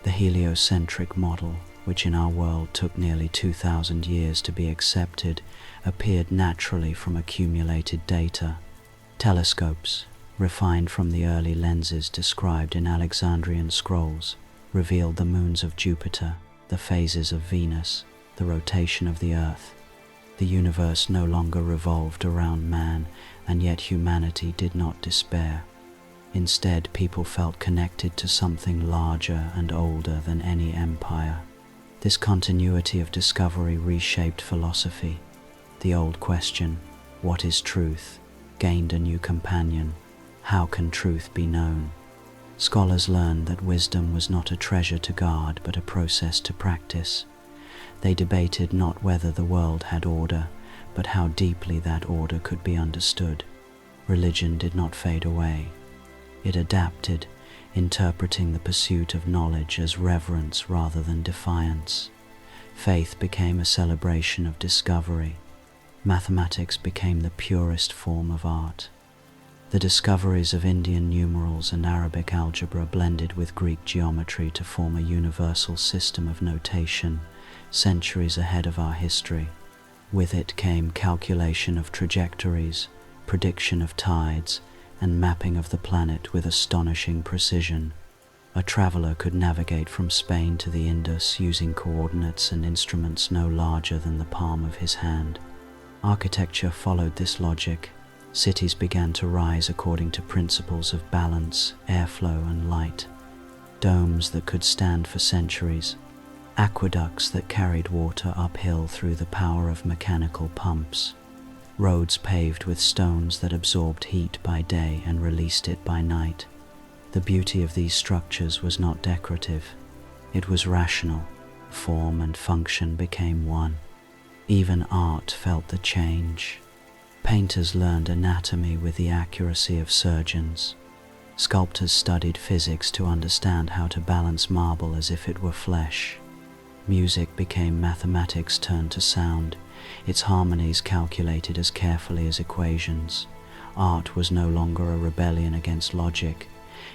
The heliocentric model, which in our world took nearly 2,000 years to be accepted, appeared naturally from accumulated data. Telescopes, refined from the early lenses described in Alexandrian scrolls, revealed the moons of Jupiter, the phases of Venus, the rotation of the Earth. The universe no longer revolved around man, and yet humanity did not despair. Instead, people felt connected to something larger and older than any empire. This continuity of discovery reshaped philosophy. The old question, what is truth, gained a new companion. How can truth be known? Scholars learned that wisdom was not a treasure to guard, but a process to practice. They debated not whether the world had order, but how deeply that order could be understood. Religion did not fade away. It adapted, interpreting the pursuit of knowledge as reverence rather than defiance. Faith became a celebration of discovery. Mathematics became the purest form of art. The discoveries of Indian numerals and Arabic algebra blended with Greek geometry to form a universal system of notation, centuries ahead of our history. With it came calculation of trajectories, prediction of tides, and mapping of the planet with astonishing precision. A traveler could navigate from Spain to the Indus using coordinates and instruments no larger than the palm of his hand. Architecture followed this logic. Cities began to rise according to principles of balance, airflow, and light. Domes that could stand for centuries, aqueducts that carried water uphill through the power of mechanical pumps, roads paved with stones that absorbed heat by day and released it by night. The beauty of these structures was not decorative, it was rational. Form and function became one. Even art felt the change. Painters learned anatomy with the accuracy of surgeons. Sculptors studied physics to understand how to balance marble as if it were flesh. Music became mathematics turned to sound, its harmonies calculated as carefully as equations. Art was no longer a rebellion against logic,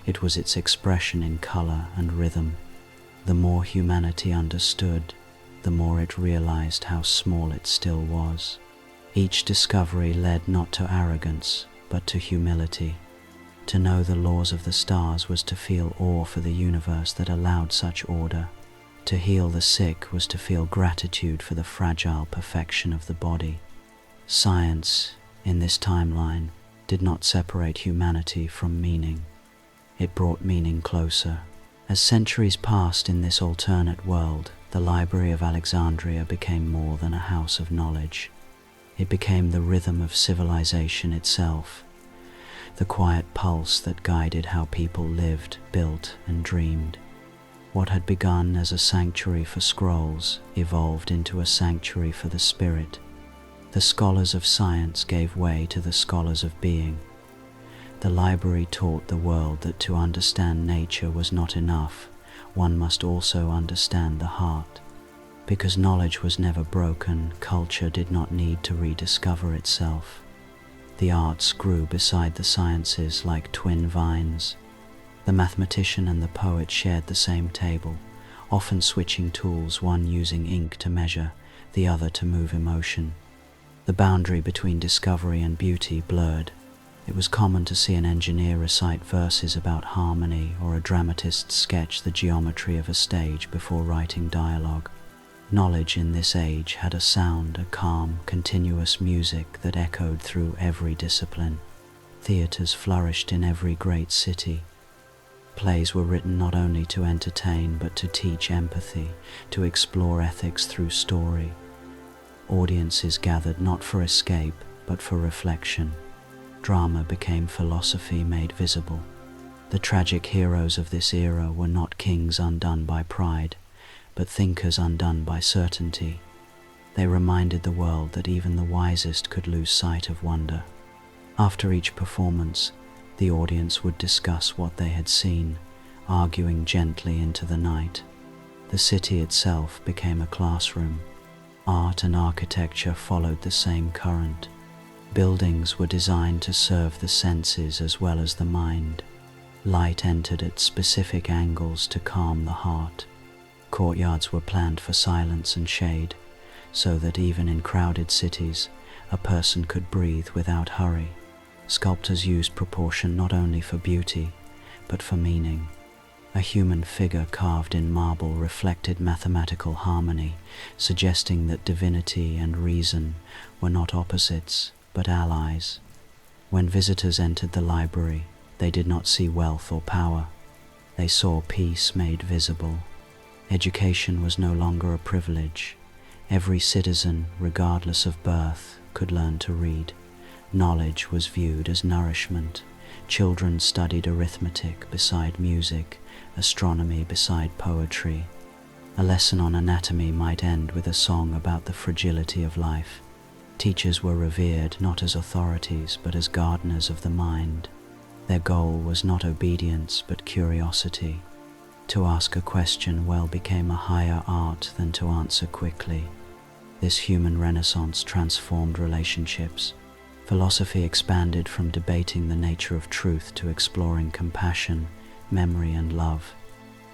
it was its expression in color and rhythm. The more humanity understood, the more it realized how small it still was. Each discovery led not to arrogance, but to humility. To know the laws of the stars was to feel awe for the universe that allowed such order. To heal the sick was to feel gratitude for the fragile perfection of the body. Science, in this timeline, did not separate humanity from meaning. It brought meaning closer. As centuries passed in this alternate world, the Library of Alexandria became more than a house of knowledge. It became the rhythm of civilization itself, the quiet pulse that guided how people lived, built, and dreamed. What had begun as a sanctuary for scrolls evolved into a sanctuary for the spirit. The scholars of science gave way to the scholars of being. The library taught the world that to understand nature was not enough, one must also understand the heart. Because knowledge was never broken, culture did not need to rediscover itself. The arts grew beside the sciences like twin vines. The mathematician and the poet shared the same table, often switching tools, one using ink to measure, the other to move emotion. The boundary between discovery and beauty blurred. It was common to see an engineer recite verses about harmony or a dramatist sketch the geometry of a stage before writing dialogue. Knowledge in this age had a sound, a calm, continuous music that echoed through every discipline. Theatres flourished in every great city. Plays were written not only to entertain but to teach empathy, to explore ethics through story. Audiences gathered not for escape but for reflection. Drama became philosophy made visible. The tragic heroes of this era were not kings undone by pride, but thinkers undone by certainty. They reminded the world that even the wisest could lose sight of wonder. After each performance, the audience would discuss what they had seen, arguing gently into the night. The city itself became a classroom. Art and architecture followed the same current. Buildings were designed to serve the senses as well as the mind. Light entered at specific angles to calm the heart. Courtyards were planned for silence and shade, so that even in crowded cities, a person could breathe without hurry. Sculptors used proportion not only for beauty, but for meaning. A human figure carved in marble reflected mathematical harmony, suggesting that divinity and reason were not opposites, but allies. When visitors entered the library, they did not see wealth or power. They saw peace made visible. Education was no longer a privilege. Every citizen, regardless of birth, could learn to read. Knowledge was viewed as nourishment. Children studied arithmetic beside music, astronomy beside poetry. A lesson on anatomy might end with a song about the fragility of life. Teachers were revered not as authorities but as gardeners of the mind. Their goal was not obedience but curiosity. To ask a question well became a higher art than to answer quickly. This human renaissance transformed relationships. Philosophy expanded from debating the nature of truth to exploring compassion, memory, and love.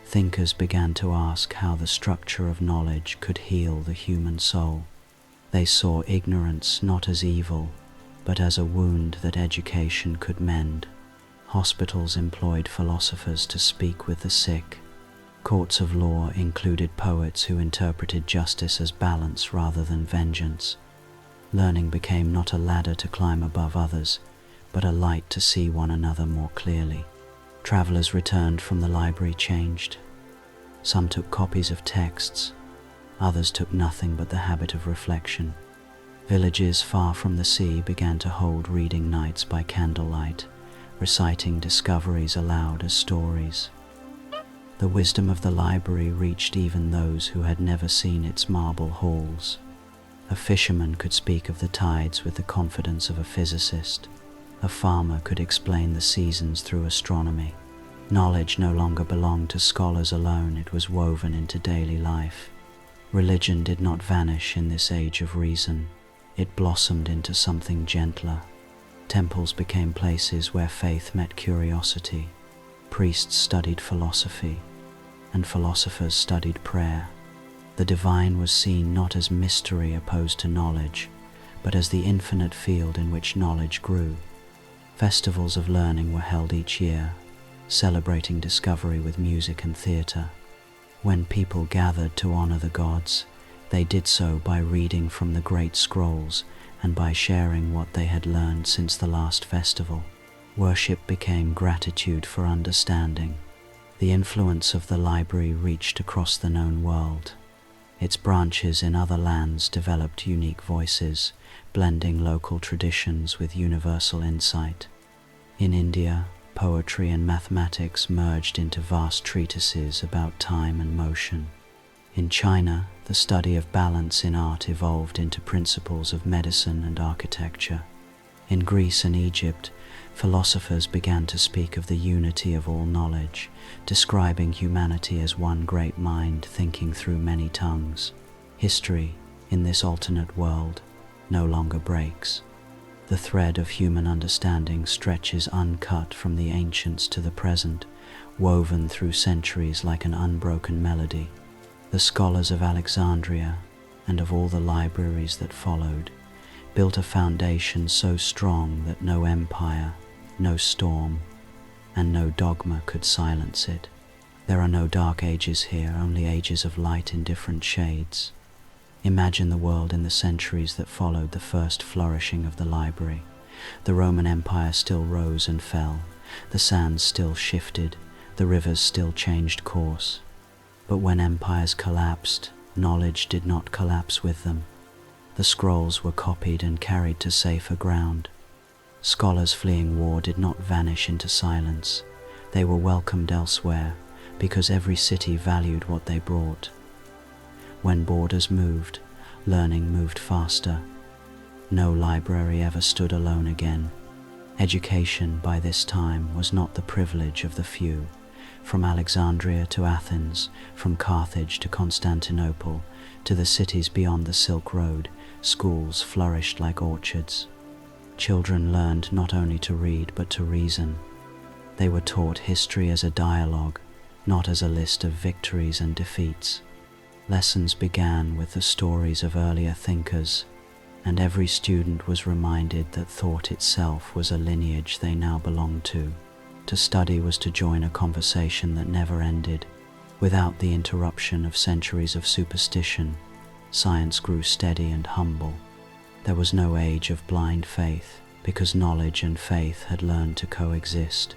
Thinkers began to ask how the structure of knowledge could heal the human soul. They saw ignorance not as evil, but as a wound that education could mend. Hospitals employed philosophers to speak with the sick. Courts of law included poets who interpreted justice as balance rather than vengeance. Learning became not a ladder to climb above others, but a light to see one another more clearly. Travelers returned from the library changed. Some took copies of texts, others took nothing but the habit of reflection. Villages far from the sea began to hold reading nights by candlelight, reciting discoveries aloud as stories. The wisdom of the library reached even those who had never seen its marble halls. A fisherman could speak of the tides with the confidence of a physicist. A farmer could explain the seasons through astronomy. Knowledge no longer belonged to scholars alone, it was woven into daily life. Religion did not vanish in this age of reason. It blossomed into something gentler. Temples became places where faith met curiosity. Priests studied philosophy, and philosophers studied prayer. The divine was seen not as mystery opposed to knowledge, but as the infinite field in which knowledge grew. Festivals of learning were held each year, celebrating discovery with music and theatre. When people gathered to honor the gods, they did so by reading from the great scrolls and by sharing what they had learned since the last festival. Worship became gratitude for understanding. The influence of the library reached across the known world. Its branches in other lands developed unique voices, blending local traditions with universal insight. In India, poetry and mathematics merged into vast treatises about time and motion. In China, the study of balance in art evolved into principles of medicine and architecture. In Greece and Egypt, philosophers began to speak of the unity of all knowledge, describing humanity as one great mind thinking through many tongues. History, in this alternate world, no longer breaks. The thread of human understanding stretches uncut from the ancients to the present, woven through centuries like an unbroken melody. The scholars of Alexandria, and of all the libraries that followed, built a foundation so strong that no empire, no storm, and no dogma could silence it. There are no dark ages here, only ages of light in different shades. Imagine the world in the centuries that followed the first flourishing of the library. The Roman Empire still rose and fell, the sands still shifted, the rivers still changed course. But when empires collapsed, knowledge did not collapse with them. The scrolls were copied and carried to safer ground. Scholars fleeing war did not vanish into silence. They were welcomed elsewhere, because every city valued what they brought. When borders moved, learning moved faster. No library ever stood alone again. Education by this time was not the privilege of the few. From Alexandria to Athens, from Carthage to Constantinople, to the cities beyond the Silk Road, schools flourished like orchards. Children learned not only to read but to reason. They were taught history as a dialogue, not as a list of victories and defeats. Lessons began with the stories of earlier thinkers, and every student was reminded that thought itself was a lineage they now belonged to. To study was to join a conversation that never ended. Without the interruption of centuries of superstition, science grew steady and humble. There was no age of blind faith, because knowledge and faith had learned to coexist.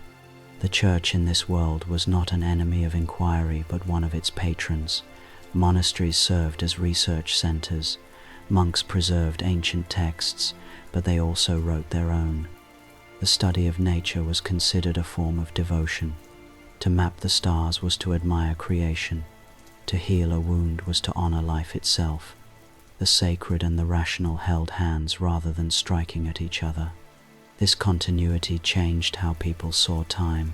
The church in this world was not an enemy of inquiry, but one of its patrons. Monasteries served as research centers. Monks preserved ancient texts, but they also wrote their own. The study of nature was considered a form of devotion. To map the stars was to admire creation. To heal a wound was to honor life itself. The sacred and the rational held hands rather than striking at each other. This continuity changed how people saw time.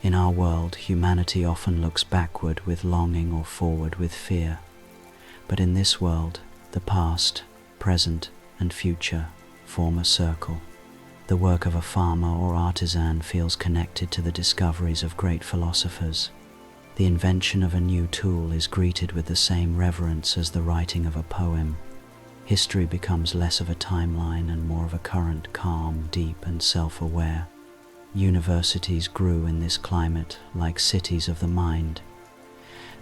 In our world, humanity often looks backward with longing or forward with fear. But in this world, the past, present, and future form a circle. The work of a farmer or artisan feels connected to the discoveries of great philosophers. The invention of a new tool is greeted with the same reverence as the writing of a poem. History becomes less of a timeline and more of a current, calm, deep, and self-aware. Universities grew in this climate like cities of the mind.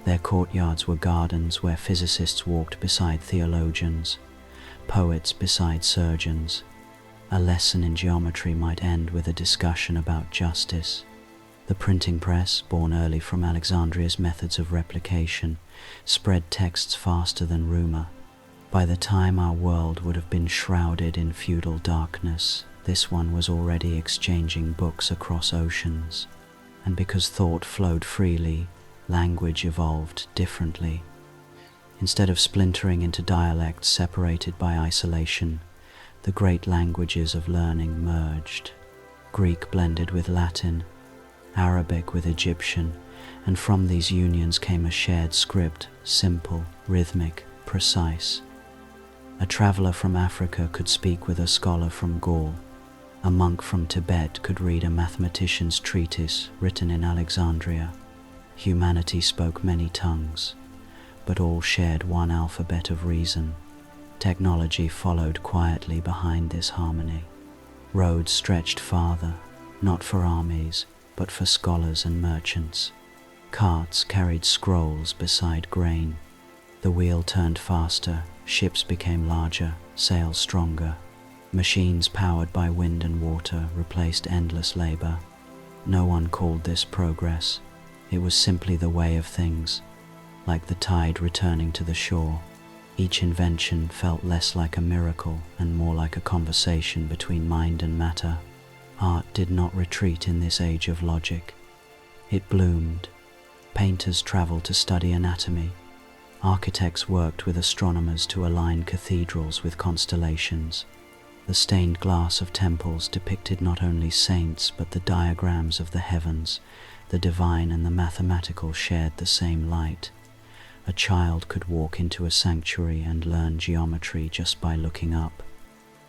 Their courtyards were gardens where physicists walked beside theologians, poets beside surgeons. A lesson in geometry might end with a discussion about justice. The printing press, born early from Alexandria's methods of replication, spread texts faster than rumor. By the time our world would have been shrouded in feudal darkness, this one was already exchanging books across oceans. And because thought flowed freely, language evolved differently. Instead of splintering into dialects separated by isolation, the great languages of learning merged. Greek blended with Latin, Arabic with Egyptian, and from these unions came a shared script, simple, rhythmic, precise. A traveler from Africa could speak with a scholar from Gaul. A monk from Tibet could read a mathematician's treatise written in Alexandria. Humanity spoke many tongues, but all shared one alphabet of reason. Technology followed quietly behind this harmony. Roads stretched farther, not for armies, but for scholars and merchants. Carts carried scrolls beside grain. The wheel turned faster, ships became larger, sails stronger. Machines powered by wind and water replaced endless labor. No one called this progress. It was simply the way of things, like the tide returning to the shore. Each invention felt less like a miracle and more like a conversation between mind and matter. Art did not retreat in this age of logic. It bloomed. Painters traveled to study anatomy. Architects worked with astronomers to align cathedrals with constellations. The stained glass of temples depicted not only saints but the diagrams of the heavens. The divine and the mathematical shared the same light. A child could walk into a sanctuary and learn geometry just by looking up.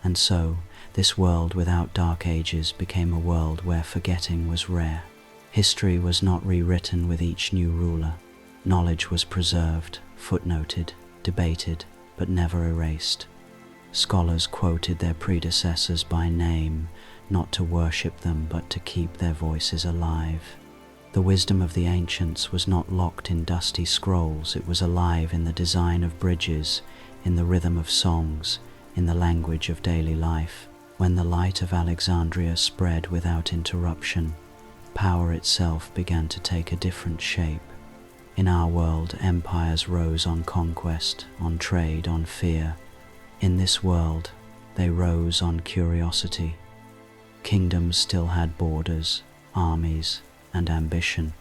And so, this world without dark ages became a world where forgetting was rare. History was not rewritten with each new ruler. Knowledge was preserved, footnoted, debated, but never erased. Scholars quoted their predecessors by name, not to worship them but to keep their voices alive. The wisdom of the ancients was not locked in dusty scrolls, it was alive in the design of bridges, in the rhythm of songs, in the language of daily life. When the light of Alexandria spread without interruption, power itself began to take a different shape. In our world, empires rose on conquest, on trade, on fear. In this world, they rose on curiosity. Kingdoms still had borders, armies, and ambition,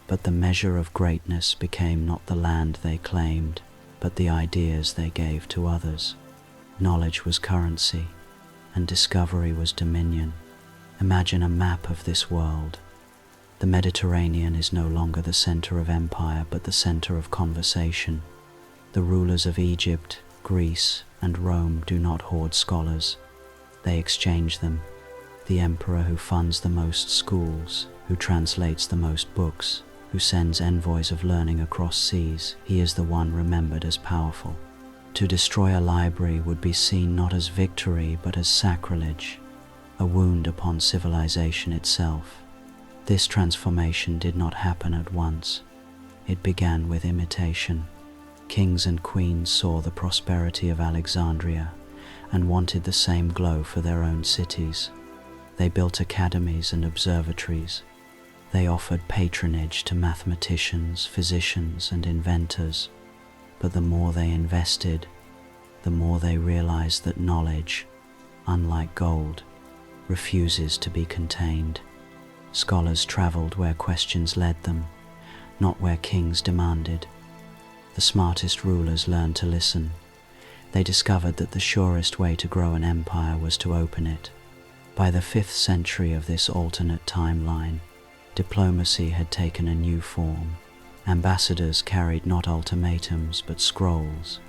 but the measure of greatness became not the land they claimed, but the ideas they gave to others. Knowledge was currency, and discovery was dominion. Imagine a map of this world. The Mediterranean is no longer the center of empire, but the center of conversation. The rulers of Egypt, Greece, and Rome do not hoard scholars. They exchange them. The emperor who funds the most schools, who translates the most books, who sends envoys of learning across seas, he is the one remembered as powerful. To destroy a library would be seen not as victory but as sacrilege, a wound upon civilization itself. This transformation did not happen at once. It began with imitation. Kings and queens saw the prosperity of Alexandria and wanted the same glow for their own cities. They built academies and observatories. They offered patronage to mathematicians, physicians, and inventors. But the more they invested, the more they realized that knowledge, unlike gold, refuses to be contained. Scholars traveled where questions led them, not where kings demanded. The smartest rulers learned to listen. They discovered that the surest way to grow an empire was to open it. By the 5th century of this alternate timeline, diplomacy had taken a new form. Ambassadors carried not ultimatums but scrolls.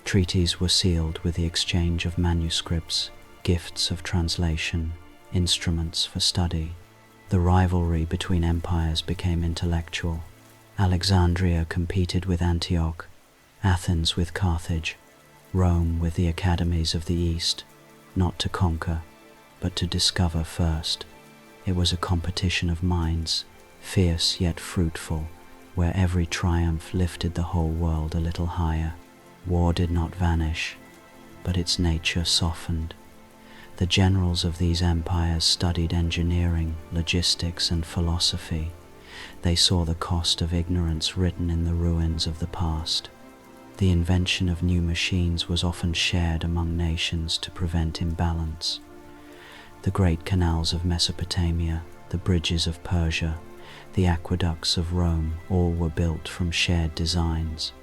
Treaties were sealed with the exchange of manuscripts, gifts of translation, instruments for study. The rivalry between empires became intellectual. Alexandria competed with Antioch, Athens with Carthage. Rome with the academies of the East, not to conquer, but to discover first. It was a competition of minds, fierce yet fruitful, where every triumph lifted the whole world a little higher. War did not vanish, but its nature softened. The generals of these empires studied engineering, logistics, and philosophy. They saw the cost of ignorance written in the ruins of the past. The invention of new machines was often shared among nations to prevent imbalance. The great canals of Mesopotamia, the bridges of Persia, the aqueducts of Rome, all were built from shared designs.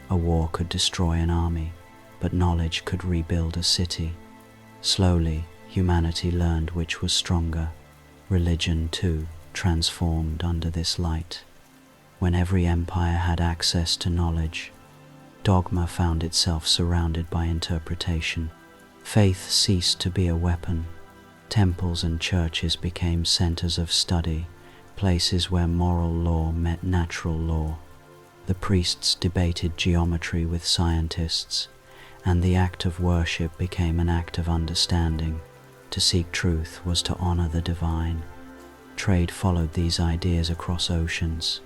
A war could destroy an army, but knowledge could rebuild a city. Slowly, humanity learned which was stronger. Religion, too, transformed under this light. When every empire had access to knowledge, dogma found itself surrounded by interpretation. Faith ceased to be a weapon. Temples and churches became centers of study, places where moral law met natural law. The priests debated geometry with scientists, and the act of worship became an act of understanding. To seek truth was to honor the divine. Trade followed these ideas across oceans.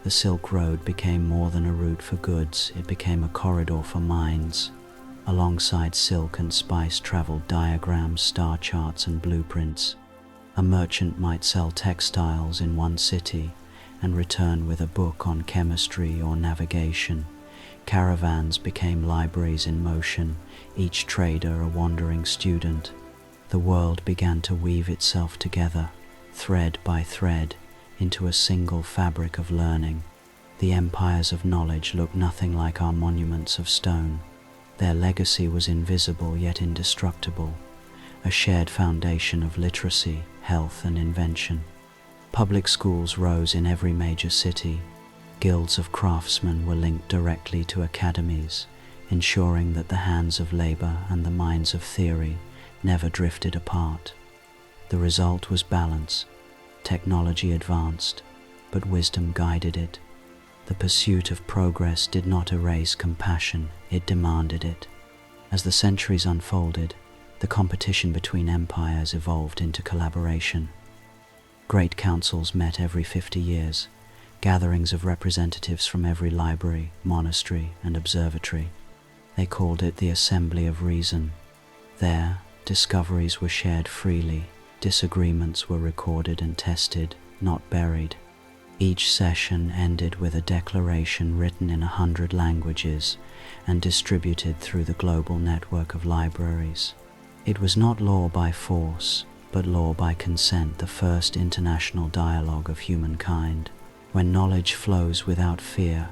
The Silk Road became more than a route for goods, it became a corridor for minds. Alongside silk and spice traveled diagrams, star charts, and blueprints. A merchant might sell textiles in one city and return with a book on chemistry or navigation. Caravans became libraries in motion, each trader a wandering student. The world began to weave itself together, thread by thread, into a single fabric of learning. The empires of knowledge looked nothing like our monuments of stone. Their legacy was invisible yet indestructible, a shared foundation of literacy, health, and invention. Public schools rose in every major city. Guilds of craftsmen were linked directly to academies, ensuring that the hands of labor and the minds of theory never drifted apart. The result was balance. Technology advanced, but wisdom guided it. The pursuit of progress did not erase compassion, it demanded it. As the centuries unfolded, the competition between empires evolved into collaboration. Great councils met every 50 years, gatherings of representatives from every library, monastery, and observatory. They called it the Assembly of Reason. There, discoveries were shared freely, disagreements were recorded and tested, not buried. Each session ended with a declaration written in 100 languages and distributed through the global network of libraries. It was not law by force, but law by consent, the first international dialogue of humankind. When knowledge flows without fear,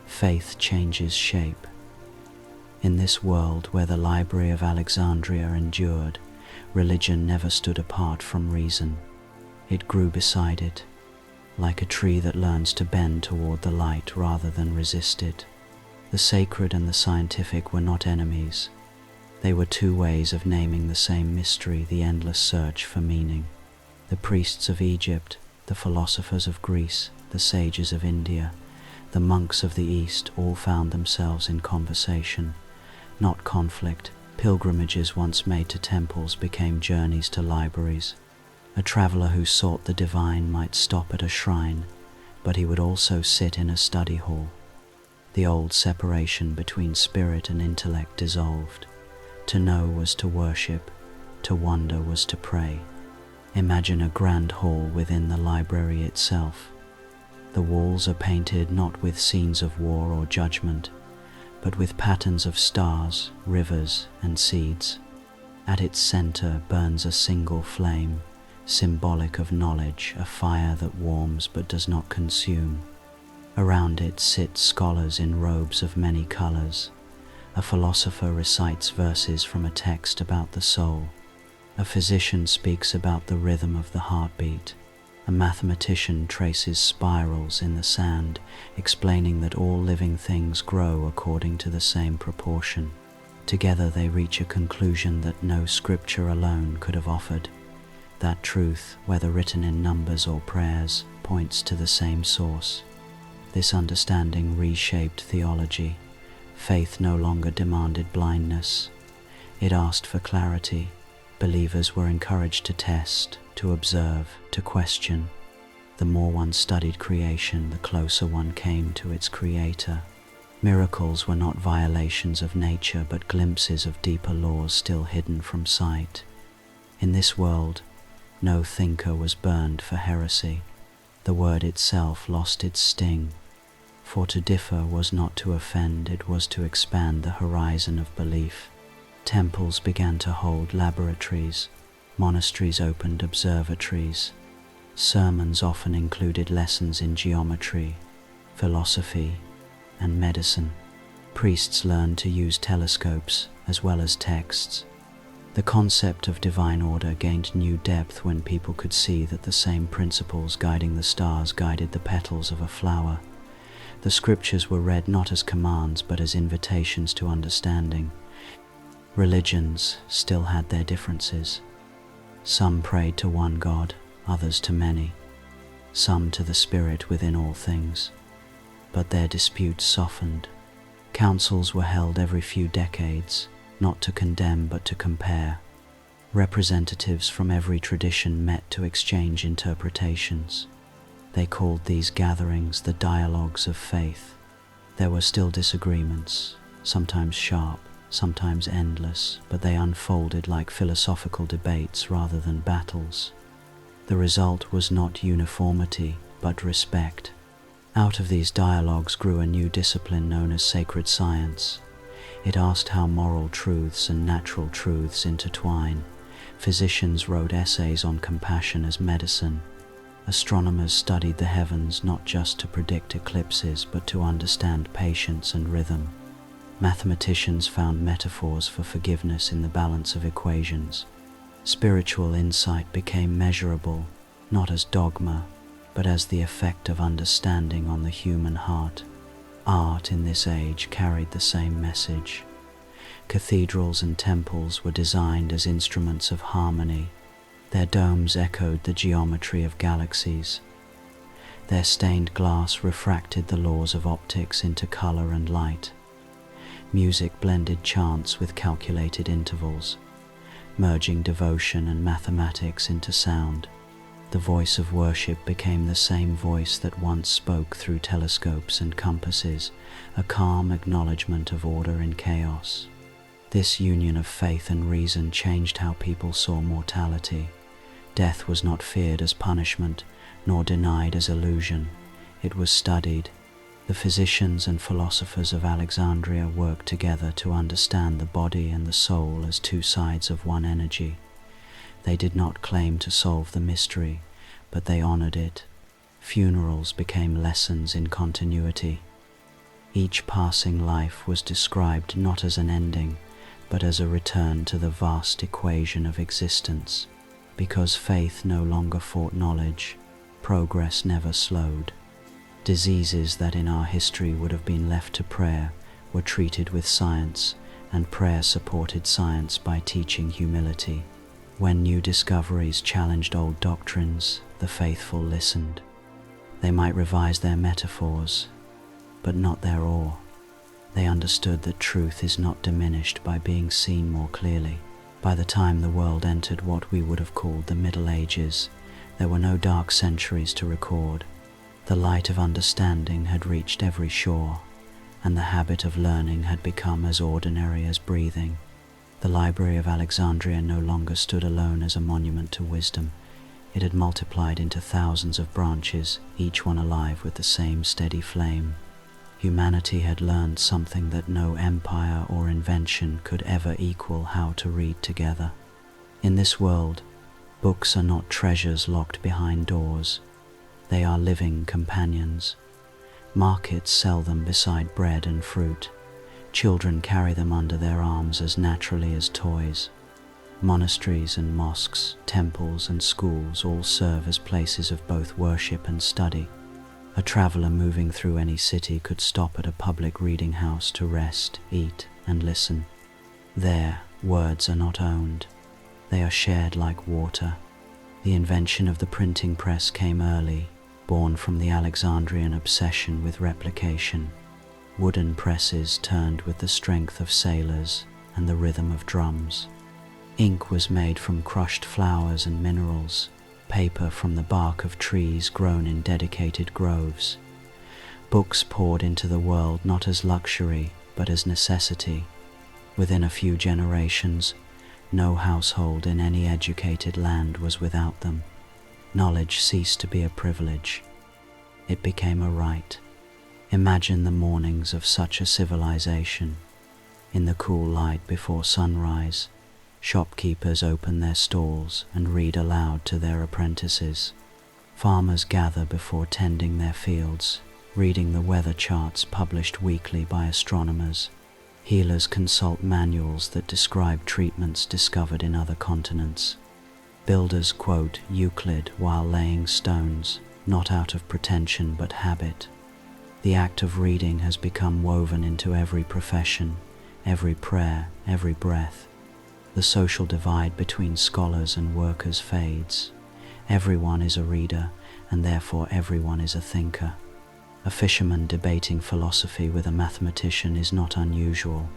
faith changes shape. In this world where the Library of Alexandria endured, religion never stood apart from reason. It grew beside it, like a tree that learns to bend toward the light rather than resist it. The sacred and the scientific were not enemies. They were two ways of naming the same mystery, the endless search for meaning. The priests of Egypt, the philosophers of Greece, the sages of India, the monks of the East all found themselves in conversation, not conflict. Pilgrimages once made to temples became journeys to libraries. A traveler who sought the divine might stop at a shrine, but he would also sit in a study hall. The old separation between spirit and intellect dissolved. To know was to worship, to wonder was to pray. Imagine a grand hall within the library itself. The walls are painted not with scenes of war or judgment, but with patterns of stars, rivers, and seeds. At its center burns a single flame, symbolic of knowledge, a fire that warms but does not consume. Around it sit scholars in robes of many colors. A philosopher recites verses from a text about the soul. A physician speaks about the rhythm of the heartbeat. A mathematician traces spirals in the sand, explaining that all living things grow according to the same proportion. Together they reach a conclusion that no scripture alone could have offered. That truth, whether written in numbers or prayers, points to the same source. This understanding reshaped theology. Faith no longer demanded blindness. It asked for clarity. Believers were encouraged to test, to observe, to question. The more one studied creation, the closer one came to its creator. Miracles were not violations of nature, but glimpses of deeper laws still hidden from sight. In this world, no thinker was burned for heresy. The word itself lost its sting. For to differ was not to offend, it was to expand the horizon of belief. Temples began to hold laboratories. Monasteries opened observatories. Sermons often included lessons in geometry, philosophy, and medicine. Priests learned to use telescopes as well as texts. The concept of divine order gained new depth when people could see that the same principles guiding the stars guided the petals of a flower. The scriptures were read not as commands but as invitations to understanding. Religions still had their differences. Some prayed to one God, others to many, some to the Spirit within all things. But their disputes softened. Councils were held every few decades, not to condemn but to compare. Representatives from every tradition met to exchange interpretations. They called these gatherings the dialogues of faith. There were still disagreements, sometimes sharp, sometimes endless, but they unfolded like philosophical debates rather than battles. The result was not uniformity, but respect. Out of these dialogues grew a new discipline known as sacred science. It asked how moral truths and natural truths intertwine. Physicians wrote essays on compassion as medicine. Astronomers studied the heavens not just to predict eclipses, but to understand patience and rhythm. Mathematicians found metaphors for forgiveness in the balance of equations. Spiritual insight became measurable, not as dogma, but as the effect of understanding on the human heart. Art in this age carried the same message. Cathedrals and temples were designed as instruments of harmony. Their domes echoed the geometry of galaxies. Their stained glass refracted the laws of optics into color and light. Music blended chants with calculated intervals, merging devotion and mathematics into sound. The voice of worship became the same voice that once spoke through telescopes and compasses, a calm acknowledgement of order in chaos. This union of faith and reason changed how people saw mortality. Death was not feared as punishment, nor denied as illusion. It was studied. The physicians and philosophers of Alexandria worked together to understand the body and the soul as two sides of one energy. They did not claim to solve the mystery, but they honored it. Funerals became lessons in continuity. Each passing life was described not as an ending, but as a return to the vast equation of existence. Because faith no longer fought knowledge, progress never slowed. Diseases that in our history would have been left to prayer were treated with science, and prayer supported science by teaching humility. When new discoveries challenged old doctrines, the faithful listened. They might revise their metaphors, but not their awe. They understood that truth is not diminished by being seen more clearly. By the time the world entered what we would have called the Middle Ages, there were no dark centuries to record. The light of understanding had reached every shore, and the habit of learning had become as ordinary as breathing. The Library of Alexandria no longer stood alone as a monument to wisdom. It had multiplied into thousands of branches, each one alive with the same steady flame. Humanity had learned something that no empire or invention could ever equal: how to read together. In this world, books are not treasures locked behind doors. They are living companions. Markets sell them beside bread and fruit. Children carry them under their arms as naturally as toys. Monasteries and mosques, temples and schools all serve as places of both worship and study. A traveler moving through any city could stop at a public reading house to rest, eat, and listen. There, words are not owned. They are shared like water. The invention of the printing press came early, born from the Alexandrian obsession with replication. Wooden presses turned with the strength of sailors and the rhythm of drums. Ink was made from crushed flowers and minerals, paper from the bark of trees grown in dedicated groves. Books poured into the world not as luxury, but as necessity. Within a few generations, no household in any educated land was without them. Knowledge ceased to be a privilege. It became a right. Imagine the mornings of such a civilization. In the cool light before sunrise, shopkeepers open their stalls and read aloud to their apprentices. Farmers gather before tending their fields, reading the weather charts published weekly by astronomers. Healers consult manuals that describe treatments discovered in other continents. Builders quote Euclid while laying stones, not out of pretension but habit. The act of reading has become woven into every profession, every prayer, every breath. The social divide between scholars and workers fades. Everyone is a reader, and therefore everyone is a thinker. A fisherman debating philosophy with a mathematician is not unusual.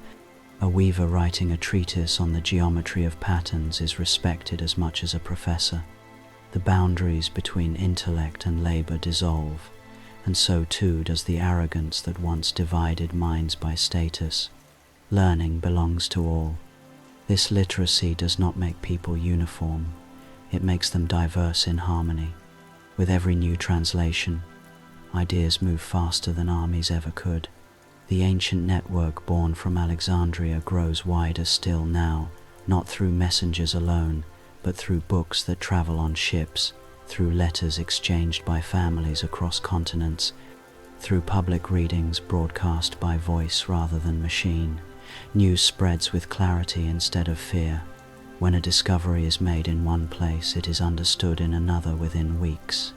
A weaver writing a treatise on the geometry of patterns is respected as much as a professor. The boundaries between intellect and labor dissolve, and so too does the arrogance that once divided minds by status. Learning belongs to all. This literacy does not make people uniform. It makes them diverse in harmony. With every new translation, ideas move faster than armies ever could. The ancient network born from Alexandria grows wider still now, not through messengers alone, but through books that travel on ships, through letters exchanged by families across continents, through public readings broadcast by voice rather than machine. News spreads with clarity instead of fear. When a discovery is made in one place, it is understood in another within weeks.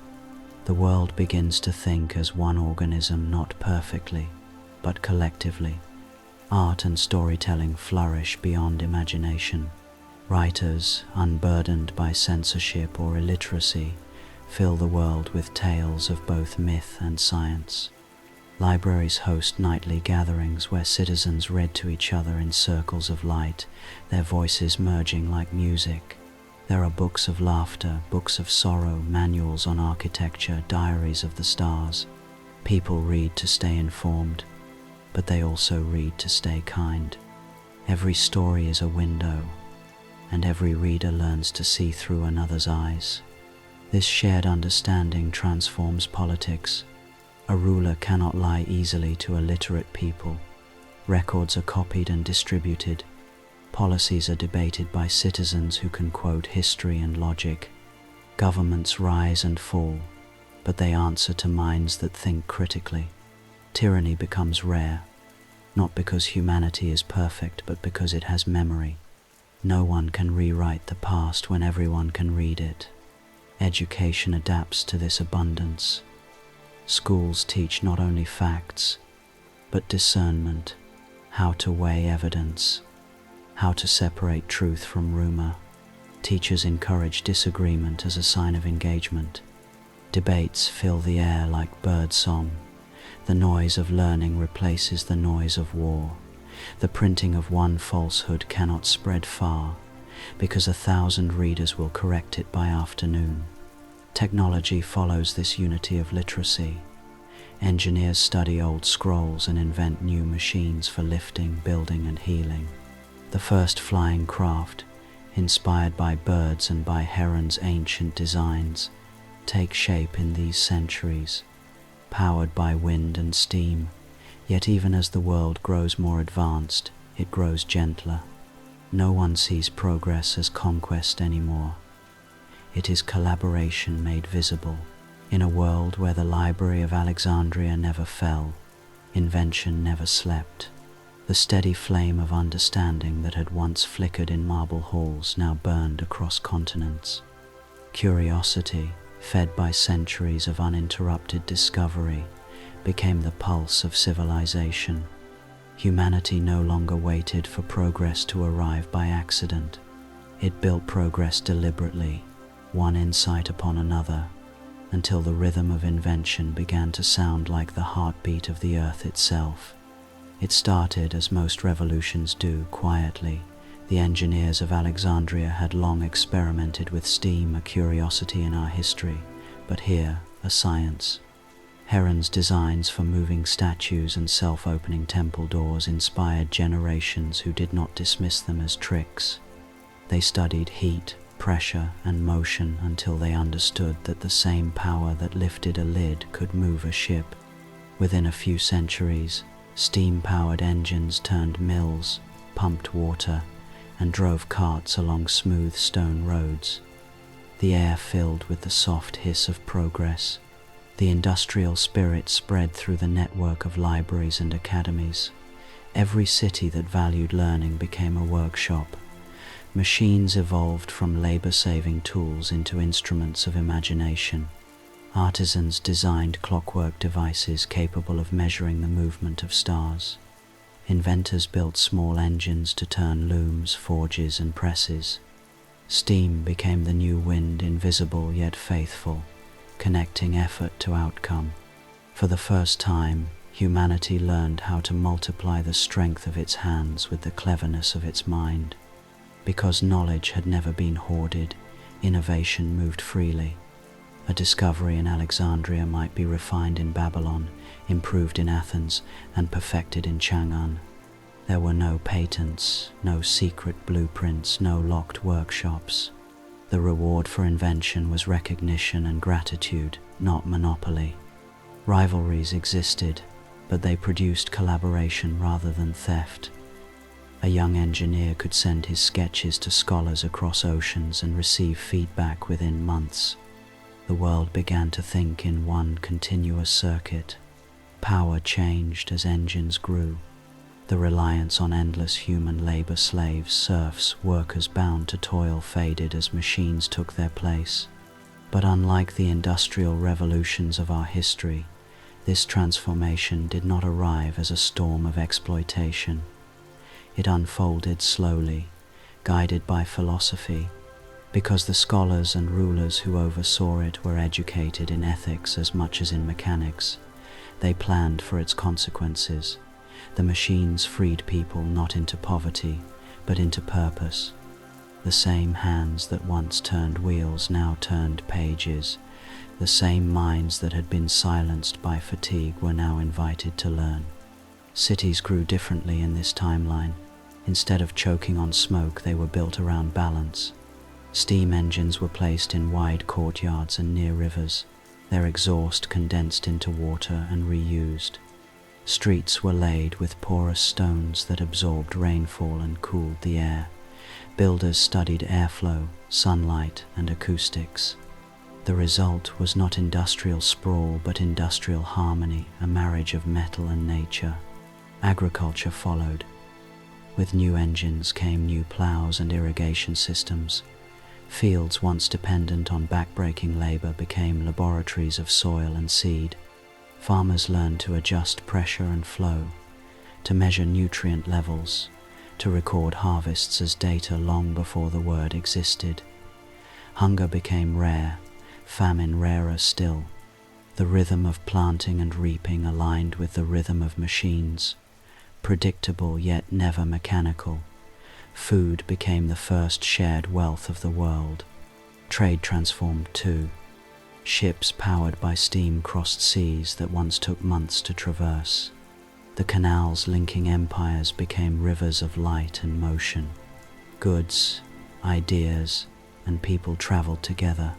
The world begins to think as one organism, not perfectly, but collectively. Art and storytelling flourish beyond imagination. Writers, unburdened by censorship or illiteracy, fill the world with tales of both myth and science. Libraries host nightly gatherings where citizens read to each other in circles of light, their voices merging like music. There are books of laughter, books of sorrow, manuals on architecture, diaries of the stars. People read to stay informed, but they also read to stay kind. Every story is a window, and every reader learns to see through another's eyes. This shared understanding transforms politics. A ruler cannot lie easily to illiterate people. Records are copied and distributed. Policies are debated by citizens who can quote history and logic. Governments rise and fall, but they answer to minds that think critically. Tyranny becomes rare, not because humanity is perfect, but because it has memory. No one can rewrite the past when everyone can read it. Education adapts to this abundance. Schools teach not only facts, but discernment, how to weigh evidence, how to separate truth from rumor. Teachers encourage disagreement as a sign of engagement. Debates fill the air like bird song. The noise of learning replaces the noise of war. The printing of one falsehood cannot spread far, because 1,000 readers will correct it by afternoon. Technology follows this unity of literacy. Engineers study old scrolls and invent new machines for lifting, building, and healing. The first flying craft, inspired by birds and by herons' ancient designs, take shape in these centuries, powered by wind and steam. Yet even as the world grows more advanced, it grows gentler. No one sees progress as conquest anymore. It is collaboration made visible. In a world where the Library of Alexandria never fell, invention never slept. The steady flame of understanding that had once flickered in marble halls now burned across continents. Curiosity, fed by centuries of uninterrupted discovery, became the pulse of civilization. Humanity no longer waited for progress to arrive by accident. It built progress deliberately, one insight upon another, until the rhythm of invention began to sound like the heartbeat of the earth itself. It started, as most revolutions do, quietly. The engineers of Alexandria had long experimented with steam, a curiosity in our history, but here, a science. Heron's designs for moving statues and self-opening temple doors inspired generations who did not dismiss them as tricks. They studied heat, pressure, and motion until they understood that the same power that lifted a lid could move a ship. Within a few centuries, steam-powered engines turned mills, pumped water, and drove carts along smooth stone roads. The air filled with the soft hiss of progress. The industrial spirit spread through the network of libraries and academies. Every city that valued learning became a workshop. Machines evolved from labor-saving tools into instruments of imagination. Artisans designed clockwork devices capable of measuring the movement of stars. Inventors built small engines to turn looms, forges, and presses. Steam became the new wind, invisible yet faithful, connecting effort to outcome. For the first time, humanity learned how to multiply the strength of its hands with the cleverness of its mind. Because knowledge had never been hoarded, innovation moved freely. A discovery in Alexandria might be refined in Babylon, improved in Athens, and perfected in Chang'an. There were no patents, no secret blueprints, no locked workshops. The reward for invention was recognition and gratitude, not monopoly. Rivalries existed, but they produced collaboration rather than theft. A young engineer could send his sketches to scholars across oceans and receive feedback within months. The world began to think in one continuous circuit. Power changed as engines grew. The reliance on endless human labor, slaves, serfs, workers bound to toil, faded as machines took their place. But unlike the industrial revolutions of our history, this transformation did not arrive as a storm of exploitation. It unfolded slowly, guided by philosophy, because the scholars and rulers who oversaw it were educated in ethics as much as in mechanics. They planned for its consequences. The machines freed people not into poverty, but into purpose. The same hands that once turned wheels now turned pages. The same minds that had been silenced by fatigue were now invited to learn. Cities grew differently in this timeline. Instead of choking on smoke, they were built around balance. Steam engines were placed in wide courtyards and near rivers, their exhaust condensed into water and reused. Streets were laid with porous stones that absorbed rainfall and cooled the air. Builders studied airflow, sunlight, and acoustics. The result was not industrial sprawl, but industrial harmony, a marriage of metal and nature. Agriculture followed. With new engines came new plows and irrigation systems. Fields once dependent on backbreaking labor became laboratories of soil and seed. Farmers learned to adjust pressure and flow, to measure nutrient levels, to record harvests as data long before the word existed. Hunger became rare, famine rarer still. The rhythm of planting and reaping aligned with the rhythm of machines, predictable yet never mechanical. Food became the first shared wealth of the world. Trade transformed too. Ships powered by steam crossed seas that once took months to traverse. The canals linking empires became rivers of light and motion. Goods, ideas, and people traveled together,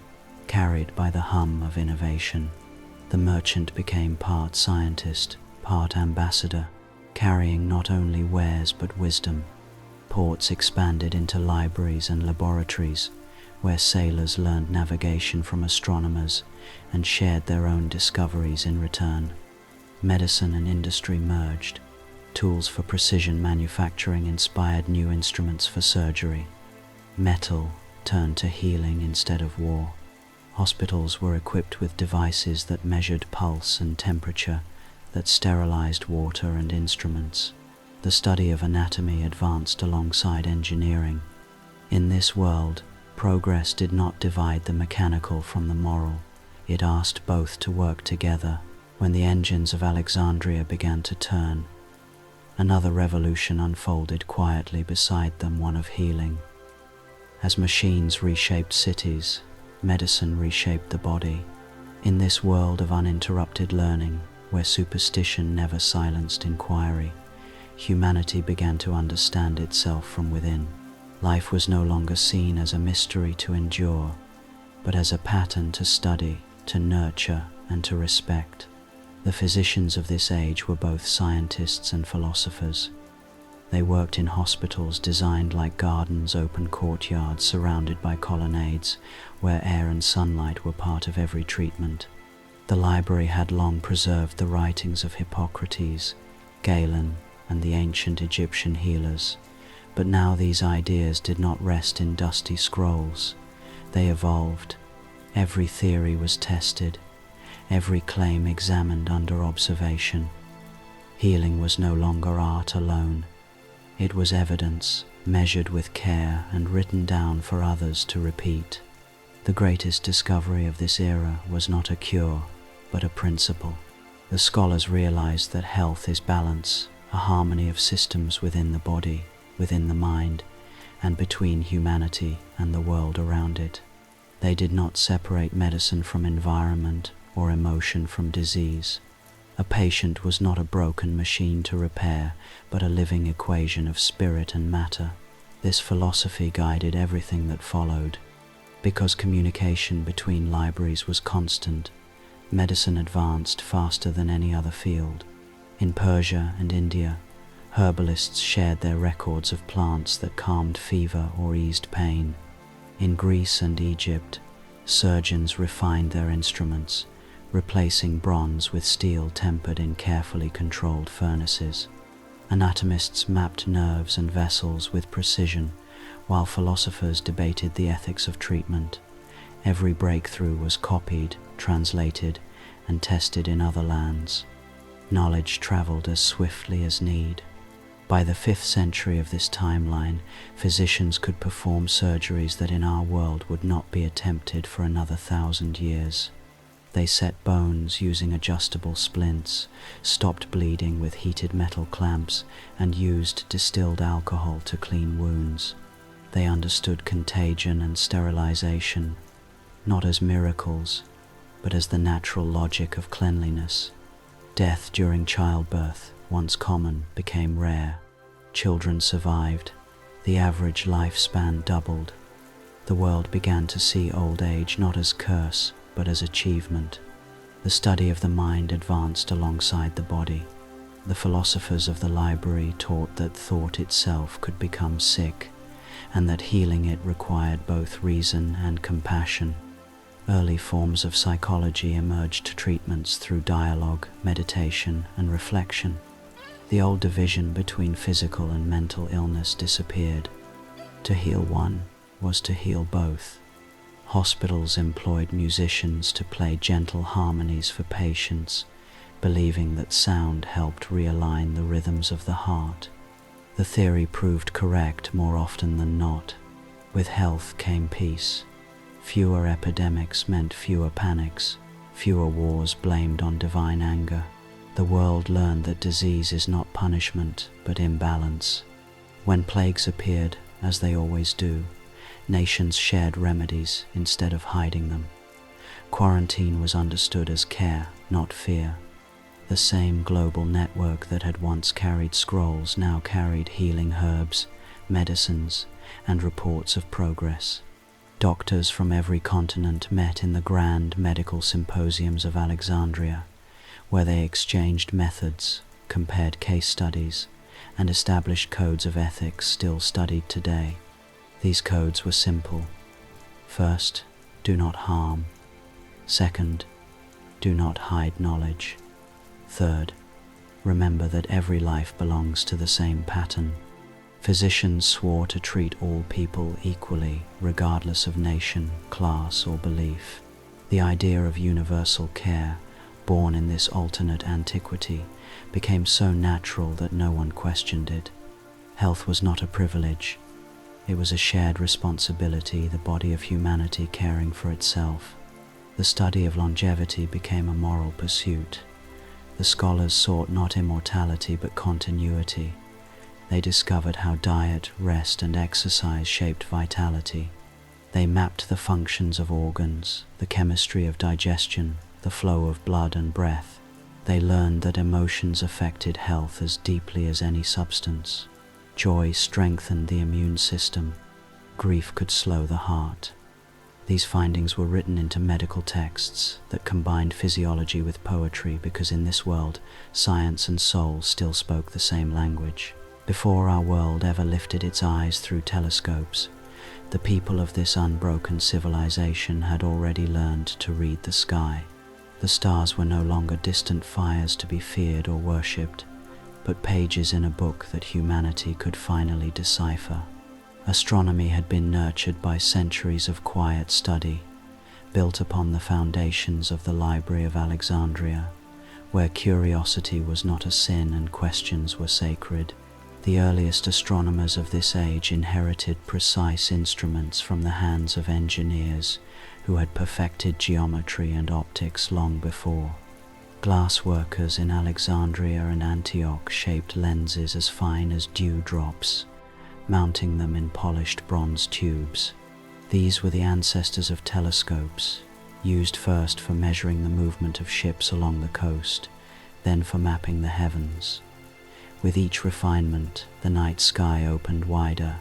carried by the hum of innovation. The merchant became part scientist, part ambassador, carrying not only wares but wisdom. Ports expanded into libraries and laboratories, where sailors learned navigation from astronomers and shared their own discoveries in return. Medicine and industry merged. Tools for precision manufacturing inspired new instruments for surgery. Metal turned to healing instead of war. Hospitals were equipped with devices that measured pulse and temperature, that sterilized water and instruments. The study of anatomy advanced alongside engineering. In this world, progress did not divide the mechanical from the moral. It asked both to work together. When the engines of Alexandria began to turn, Another revolution unfolded quietly beside them, one of healing. As machines reshaped cities, medicine reshaped the body. In this world of uninterrupted learning, where superstition never silenced inquiry, humanity began to understand itself from within. Life was no longer seen as a mystery to endure, but as a pattern to study, to nurture, and to respect. The physicians of this age were both scientists and philosophers. They worked in hospitals designed like gardens, open courtyards surrounded by colonnades, where air and sunlight were part of every treatment. The library had long preserved the writings of Hippocrates, Galen, and the ancient Egyptian healers, but now these ideas did not rest in dusty scrolls. They evolved. Every theory was tested, every claim examined under observation. Healing was no longer art alone. It was evidence, measured with care and written down for others to repeat. The greatest discovery of this era was not a cure, but a principle. The scholars realized that health is balance, a harmony of systems within the body, within the mind, and between humanity and the world around it. They did not separate medicine from environment or emotion from disease. A patient was not a broken machine to repair, but a living equation of spirit and matter. This philosophy guided everything that followed. Because communication between libraries was constant, medicine advanced faster than any other field. In Persia and India, herbalists shared their records of plants that calmed fever or eased pain. In Greece and Egypt, surgeons refined their instruments, replacing bronze with steel tempered in carefully controlled furnaces. Anatomists mapped nerves and vessels with precision, while philosophers debated the ethics of treatment. Every breakthrough was copied, translated, and tested in other lands. Knowledge traveled as swiftly as need. By the 5th century of this timeline, physicians could perform surgeries that in our world would not be attempted for another 1,000 years. They set bones using adjustable splints, stopped bleeding with heated metal clamps, and used distilled alcohol to clean wounds. They understood contagion and sterilization, not as miracles, but as the natural logic of cleanliness. Death during childbirth, once common, became rare. Children survived. The average lifespan doubled. The world began to see old age not as curse, but as achievement. The study of the mind advanced alongside the body. The philosophers of the library taught that thought itself could become sick, and that healing it required both reason and compassion. Early forms of psychology emerged treatments through dialogue, meditation, and reflection. The old division between physical and mental illness disappeared. To heal one was to heal both. Hospitals employed musicians to play gentle harmonies for patients, believing that sound helped realign the rhythms of the heart. The theory proved correct more often than not. With health came peace. Fewer epidemics meant fewer panics, fewer wars blamed on divine anger. The world learned that disease is not punishment, but imbalance. When plagues appeared, as they always do, nations shared remedies instead of hiding them. Quarantine was understood as care, not fear. The same global network that had once carried scrolls now carried healing herbs, medicines, and reports of progress. Doctors from every continent met in the grand medical symposiums of Alexandria, where they exchanged methods, compared case studies, and established codes of ethics still studied today. These codes were simple. First, do not harm. Second, do not hide knowledge. Third, remember that every life belongs to the same pattern. Physicians swore to treat all people equally, regardless of nation, class, or belief. The idea of universal care, born in this alternate antiquity, became so natural that no one questioned it. Health was not a privilege. It was a shared responsibility, the body of humanity caring for itself. The study of longevity became a moral pursuit. The scholars sought not immortality but continuity. They discovered how diet, rest, and exercise shaped vitality. They mapped the functions of organs, the chemistry of digestion, the flow of blood and breath. They learned that emotions affected health as deeply as any substance. Joy strengthened the immune system. Grief could slow the heart. These findings were written into medical texts that combined physiology with poetry because in this world, science and soul still spoke the same language. Before our world ever lifted its eyes through telescopes, the people of this unbroken civilization had already learned to read the sky. The stars were no longer distant fires to be feared or worshipped, but pages in a book that humanity could finally decipher. Astronomy had been nurtured by centuries of quiet study, built upon the foundations of the Library of Alexandria, where curiosity was not a sin and questions were sacred. The earliest astronomers of this age inherited precise instruments from the hands of engineers who had perfected geometry and optics long before. Glass workers in Alexandria and Antioch shaped lenses as fine as dewdrops, mounting them in polished bronze tubes. These were the ancestors of telescopes, used first for measuring the movement of ships along the coast, then for mapping the heavens. With each refinement, the night sky opened wider.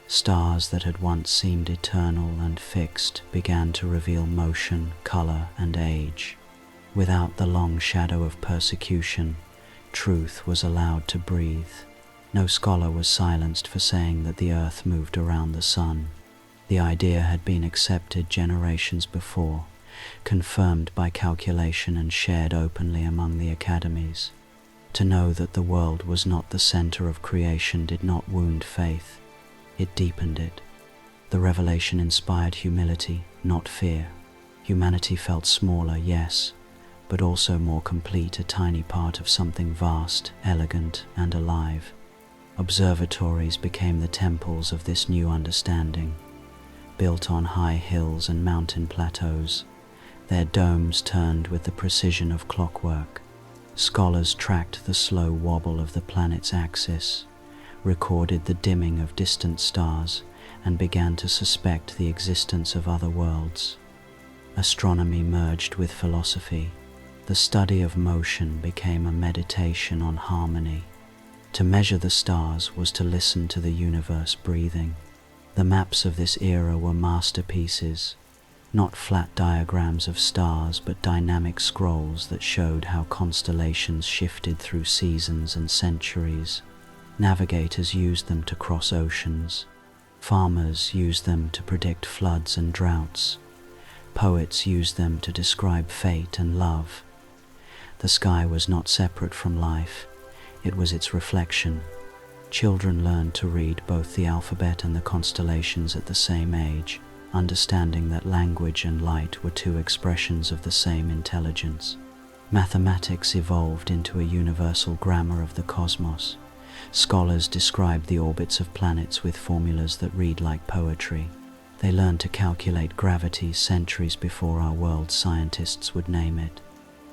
Stars that had once seemed eternal and fixed began to reveal motion, color, and age. Without the long shadow of persecution, truth was allowed to breathe. No scholar was silenced for saying that the earth moved around the sun. The idea had been accepted generations before, confirmed by calculation and shared openly among the academies. To know that the world was not the center of creation did not wound faith, it deepened it. The revelation inspired humility, not fear. Humanity felt smaller, yes, but also more complete, a tiny part of something vast, elegant, and alive. Observatories became the temples of this new understanding. Built on high hills and mountain plateaus, their domes turned with the precision of clockwork. Scholars tracked the slow wobble of the planet's axis, recorded the dimming of distant stars, and began to suspect the existence of other worlds. Astronomy merged with philosophy. The study of motion became a meditation on harmony. To measure the stars was to listen to the universe breathing. The maps of this era were masterpieces, not flat diagrams of stars but dynamic scrolls that showed how constellations shifted through seasons and centuries. Navigators used them to cross oceans. Farmers used them to predict floods and droughts. Poets used them to describe fate and love. The sky was not separate from life, it was its reflection. Children learned to read both the alphabet and the constellations at the same age, understanding that language and light were two expressions of the same intelligence. Mathematics evolved into a universal grammar of the cosmos. Scholars described the orbits of planets with formulas that read like poetry. They learned to calculate gravity centuries before our world scientists would name it.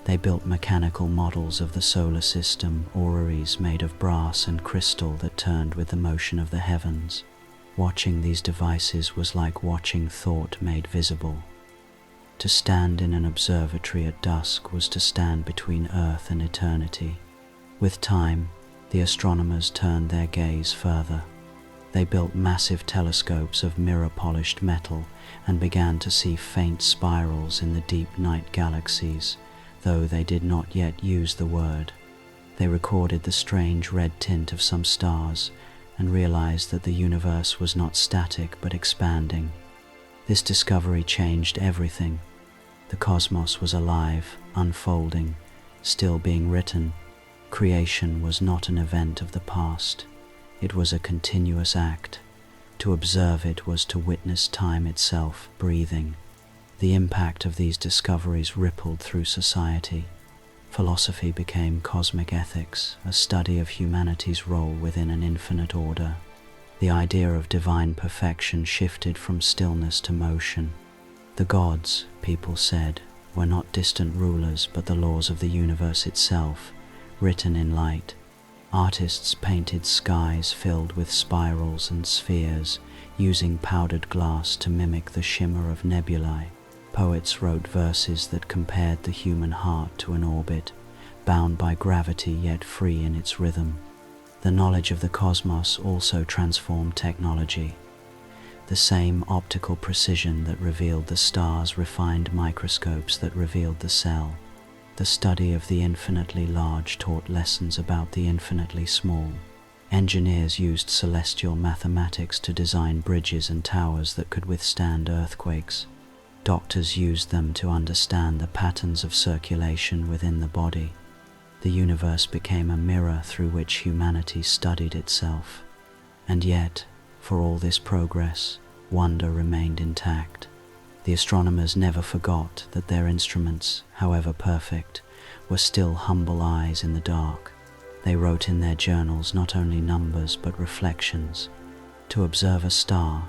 They built mechanical models of the solar system, orreries made of brass and crystal that turned with the motion of the heavens. Watching these devices was like watching thought made visible. To stand in an observatory at dusk was to stand between Earth and eternity. With time, the astronomers turned their gaze further. They built massive telescopes of mirror-polished metal and began to see faint spirals in the deep night galaxies, though they did not yet use the word. They recorded the strange red tint of some stars and realized that the universe was not static but expanding. This discovery changed everything. The cosmos was alive, unfolding, still being written. Creation was not an event of the past. It was a continuous act. To observe it was to witness time itself breathing. The impact of these discoveries rippled through society. Philosophy became cosmic ethics, a study of humanity's role within an infinite order. The idea of divine perfection shifted from stillness to motion. The gods, people said, were not distant rulers but the laws of the universe itself, written in light. Artists painted skies filled with spirals and spheres, using powdered glass to mimic the shimmer of nebulae. Poets wrote verses that compared the human heart to an orbit, bound by gravity yet free in its rhythm. The knowledge of the cosmos also transformed technology. The same optical precision that revealed the stars refined microscopes that revealed the cell. The study of the infinitely large taught lessons about the infinitely small. Engineers used celestial mathematics to design bridges and towers that could withstand earthquakes. Doctors used them to understand the patterns of circulation within the body. The universe became a mirror through which humanity studied itself. And yet, for all this progress, wonder remained intact. The astronomers never forgot that their instruments, however perfect, were still humble eyes in the dark. They wrote in their journals not only numbers but reflections. To observe a star,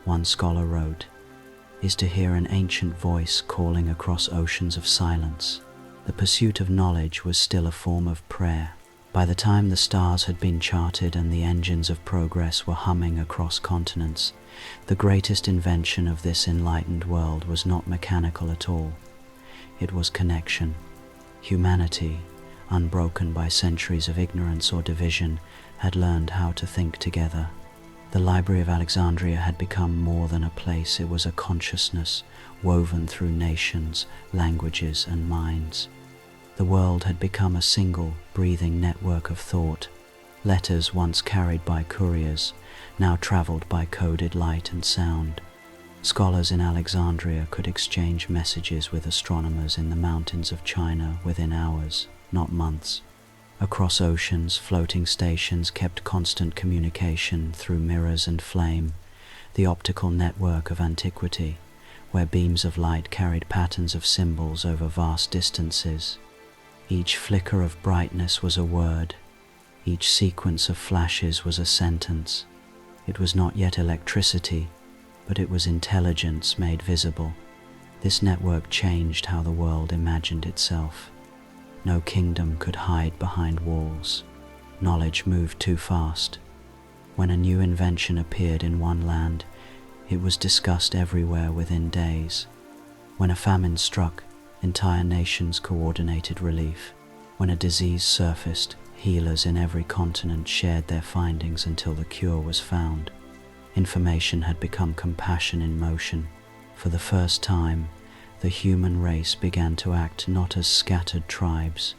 one scholar wrote, is to hear an ancient voice calling across oceans of silence. The pursuit of knowledge was still a form of prayer. By the time the stars had been charted and the engines of progress were humming across continents, the greatest invention of this enlightened world was not mechanical at all. It was connection. Humanity, unbroken by centuries of ignorance or division, had learned how to think together. The Library of Alexandria had become more than a place, it was a consciousness woven through nations, languages, and minds. The world had become a single, breathing network of thought. Letters once carried by couriers, now traveled by coded light and sound. Scholars in Alexandria could exchange messages with astronomers in the mountains of China within hours, not months. Across oceans, floating stations kept constant communication through mirrors and flame, the optical network of antiquity, where beams of light carried patterns of symbols over vast distances. Each flicker of brightness was a word. Each sequence of flashes was a sentence. It was not yet electricity, but it was intelligence made visible. This network changed how the world imagined itself. No kingdom could hide behind walls. Knowledge moved too fast. When a new invention appeared in one land, it was discussed everywhere within days. When a famine struck, entire nations coordinated relief. When a disease surfaced, healers in every continent shared their findings until the cure was found. Information had become compassion in motion. For the first time, the human race began to act not as scattered tribes,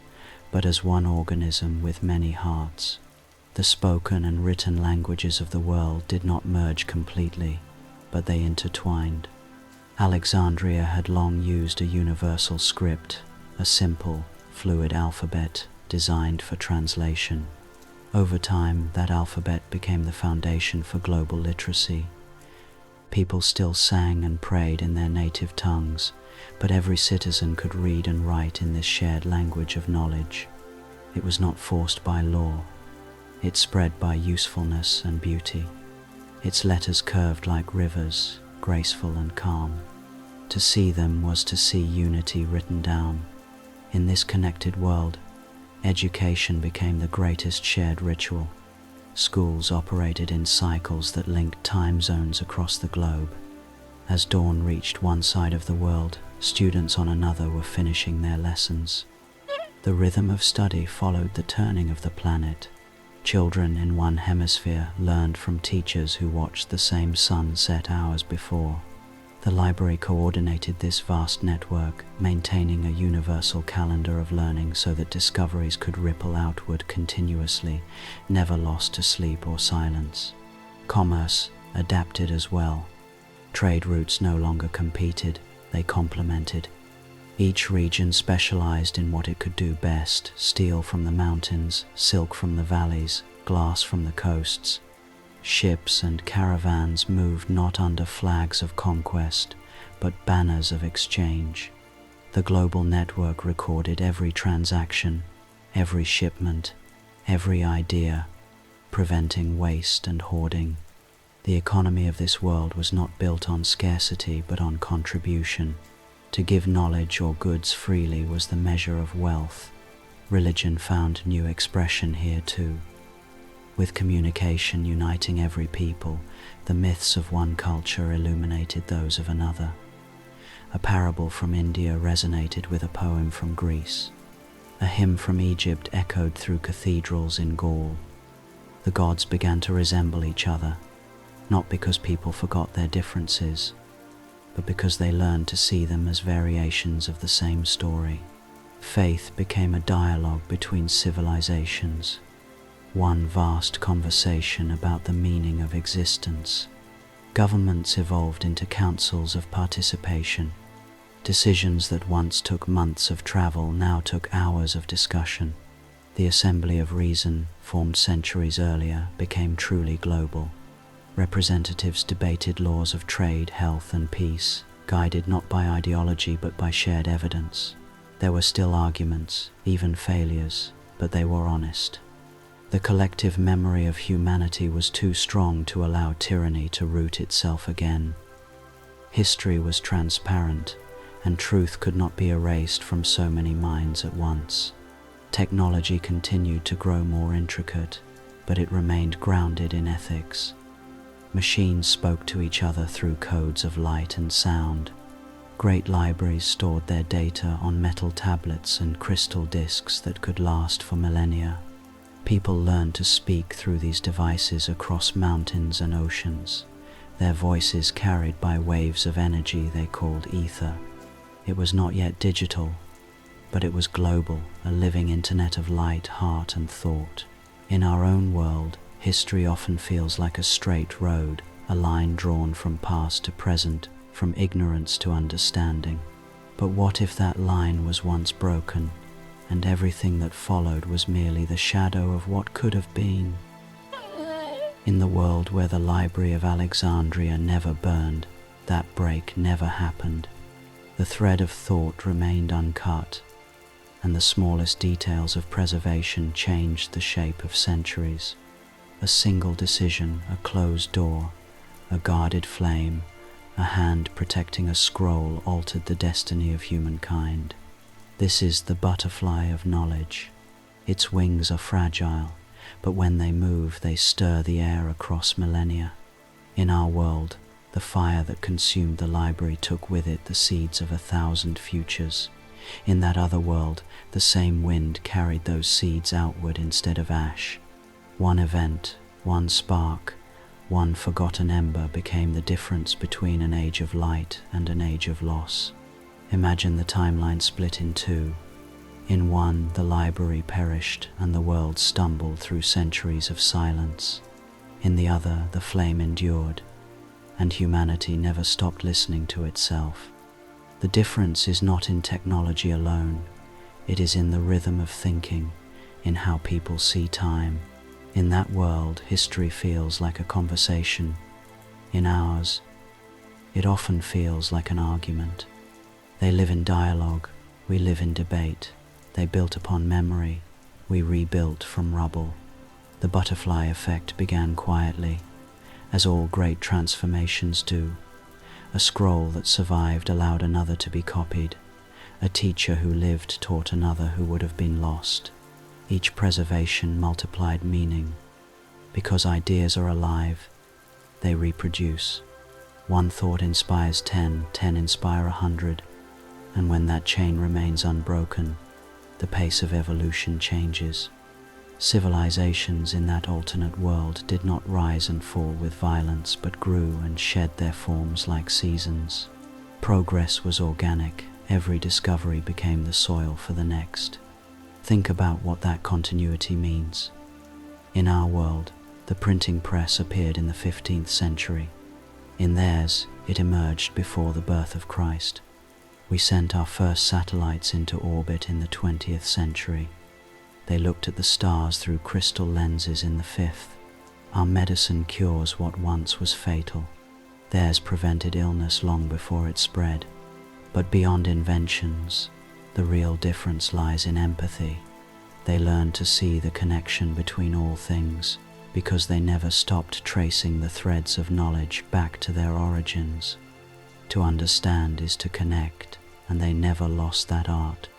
but as one organism with many hearts. The spoken and written languages of the world did not merge completely, but they intertwined. Alexandria had long used a universal script, a simple, fluid alphabet designed for translation. Over time, that alphabet became the foundation for global literacy. People still sang and prayed in their native tongues, but every citizen could read and write in this shared language of knowledge. It was not forced by law. It spread by usefulness and beauty. Its letters curved like rivers, graceful and calm. To see them was to see unity written down. In this connected world, education became the greatest shared ritual. Schools operated in cycles that linked time zones across the globe. As dawn reached one side of the world, students on another were finishing their lessons. The rhythm of study followed the turning of the planet. Children in one hemisphere learned from teachers who watched the same sun set hours before. The library coordinated this vast network, maintaining a universal calendar of learning so that discoveries could ripple outward continuously, never lost to sleep or silence. Commerce adapted as well. Trade routes no longer competed, they complemented. Each region specialized in what it could do best: steel from the mountains, silk from the valleys, glass from the coasts. Ships and caravans moved not under flags of conquest, but banners of exchange. The global network recorded every transaction, every shipment, every idea, preventing waste and hoarding. The economy of this world was not built on scarcity but on contribution. To give knowledge or goods freely was the measure of wealth. Religion found new expression here too. With communication uniting every people, the myths of one culture illuminated those of another. A parable from India resonated with a poem from Greece. A hymn from Egypt echoed through cathedrals in Gaul. The gods began to resemble each other, not because people forgot their differences, but because they learned to see them as variations of the same story. Faith became a dialogue between civilizations, one vast conversation about the meaning of existence. Governments evolved into councils of participation. Decisions that once took months of travel now took hours of discussion. The assembly of reason, formed centuries earlier, became truly global. Representatives debated laws of trade, health, and peace, guided not by ideology but by shared evidence. There were still arguments, even failures, but they were honest. The collective memory of humanity was too strong to allow tyranny to root itself again. History was transparent, and truth could not be erased from so many minds at once. Technology continued to grow more intricate, but it remained grounded in ethics. Machines spoke to each other through codes of light and sound. Great libraries stored their data on metal tablets and crystal discs that could last for millennia. People learned to speak through these devices across mountains and oceans, their voices carried by waves of energy they called ether. It was not yet digital, but it was global, a living internet of light, heart, and thought. In our own world, history often feels like a straight road, a line drawn from past to present, from ignorance to understanding. But what if that line was once broken, and everything that followed was merely the shadow of what could have been? In the world where the Library of Alexandria never burned, that break never happened. The thread of thought remained uncut, and the smallest details of preservation changed the shape of centuries. A single decision, a closed door, a guarded flame, a hand protecting a scroll altered the destiny of humankind. This is the butterfly of knowledge. Its wings are fragile, but when they move, they stir the air across millennia. In our world, the fire that consumed the library took with it the seeds of 1,000 futures. In that other world, the same wind carried those seeds outward instead of ash. One event, one spark, one forgotten ember became the difference between an age of light and an age of loss. Imagine the timeline split in two. In one, the library perished and the world stumbled through centuries of silence. In the other, the flame endured, and humanity never stopped listening to itself. The difference is not in technology alone. It is in the rhythm of thinking, in how people see time. In that world, history feels like a conversation. In ours, it often feels like an argument. They live in dialogue, we live in debate. They built upon memory, we rebuilt from rubble. The butterfly effect began quietly, as all great transformations do. A scroll that survived allowed another to be copied. A teacher who lived taught another who would have been lost. Each preservation multiplied meaning. Because ideas are alive, they reproduce. One thought inspires 10, 10 inspire 100, and when that chain remains unbroken, the pace of evolution changes. Civilizations in that alternate world did not rise and fall with violence, but grew and shed their forms like seasons. Progress was organic. Every discovery became the soil for the next. Think about what that continuity means. In our world, the printing press appeared in the 15th century. In theirs, it emerged before the birth of Christ. We sent our first satellites into orbit in the 20th century. They looked at the stars through crystal lenses in the 5th. Our medicine cures what once was fatal. Theirs prevented illness long before it spread. But beyond inventions, the real difference lies in empathy. They learned to see the connection between all things, because they never stopped tracing the threads of knowledge back to their origins. To understand is to connect, and they never lost that art.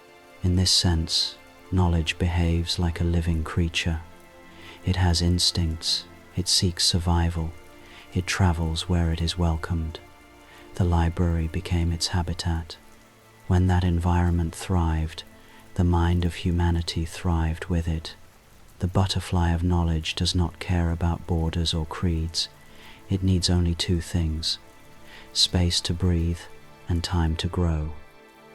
In this sense, knowledge behaves like a living creature. It has instincts, it seeks survival, it travels where it is welcomed. The library became its habitat. When that environment thrived, the mind of humanity thrived with it. The butterfly of knowledge does not care about borders or creeds. It needs only two things: space to breathe and time to grow.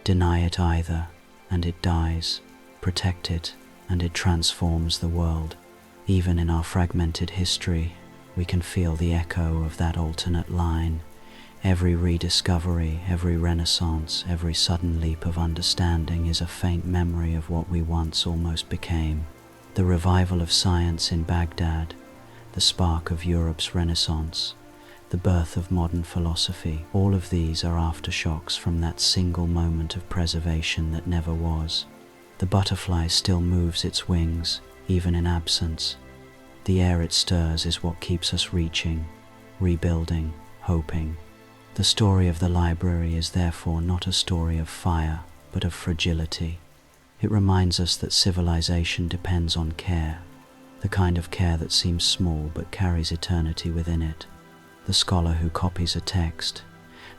Deny it either, and it dies. Protect it, and it transforms the world. Even in our fragmented history, we can feel the echo of that alternate line. Every rediscovery, every renaissance, every sudden leap of understanding is a faint memory of what we once almost became. The revival of science in Baghdad, the spark of Europe's Renaissance, the birth of modern philosophy, all of these are aftershocks from that single moment of preservation that never was. The butterfly still moves its wings, even in absence. The air it stirs is what keeps us reaching, rebuilding, hoping. The story of the library is therefore not a story of fire, but of fragility. It reminds us that civilization depends on care, the kind of care that seems small but carries eternity within it. The scholar who copies a text,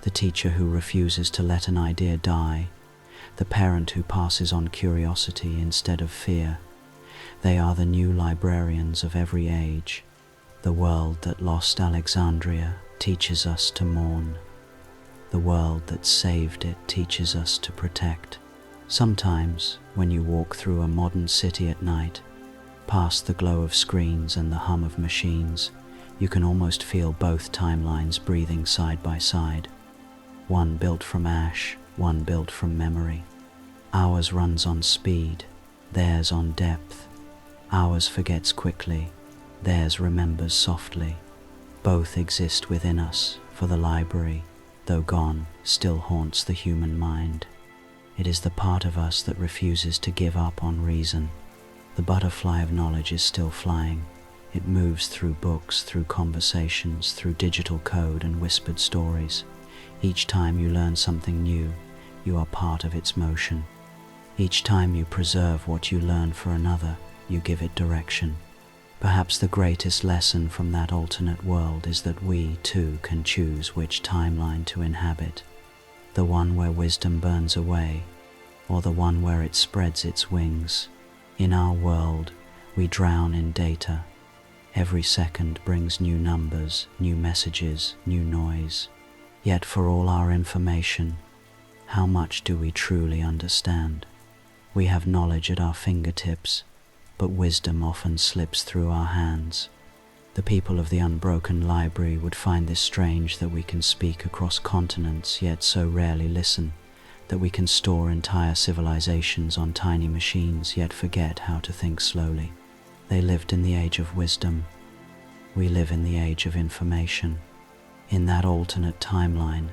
the teacher who refuses to let an idea die, the parent who passes on curiosity instead of fear. They are the new librarians of every age. The world that lost Alexandria teaches us to mourn. The world that saved it teaches us to protect. Sometimes, when you walk through a modern city at night, past the glow of screens and the hum of machines, you can almost feel both timelines breathing side by side. One built from ash, one built from memory. Ours runs on speed, theirs on depth. Ours forgets quickly, theirs remembers softly. Both exist within us, for the library, though gone, still haunts the human mind. It is the part of us that refuses to give up on reason. The butterfly of knowledge is still flying. It moves through books, through conversations, through digital code and whispered stories. Each time you learn something new, you are part of its motion. Each time you preserve what you learn for another, you give it direction. Perhaps the greatest lesson from that alternate world is that we, too, can choose which timeline to inhabit. The one where wisdom burns away, or the one where it spreads its wings. In our world, we drown in data. Every second brings new numbers, new messages, new noise. Yet for all our information, how much do we truly understand? We have knowledge at our fingertips, but wisdom often slips through our hands. The people of the unbroken library would find this strange, that we can speak across continents yet so rarely listen, that we can store entire civilizations on tiny machines yet forget how to think slowly. They lived in the age of wisdom. We live in the age of information. In that alternate timeline,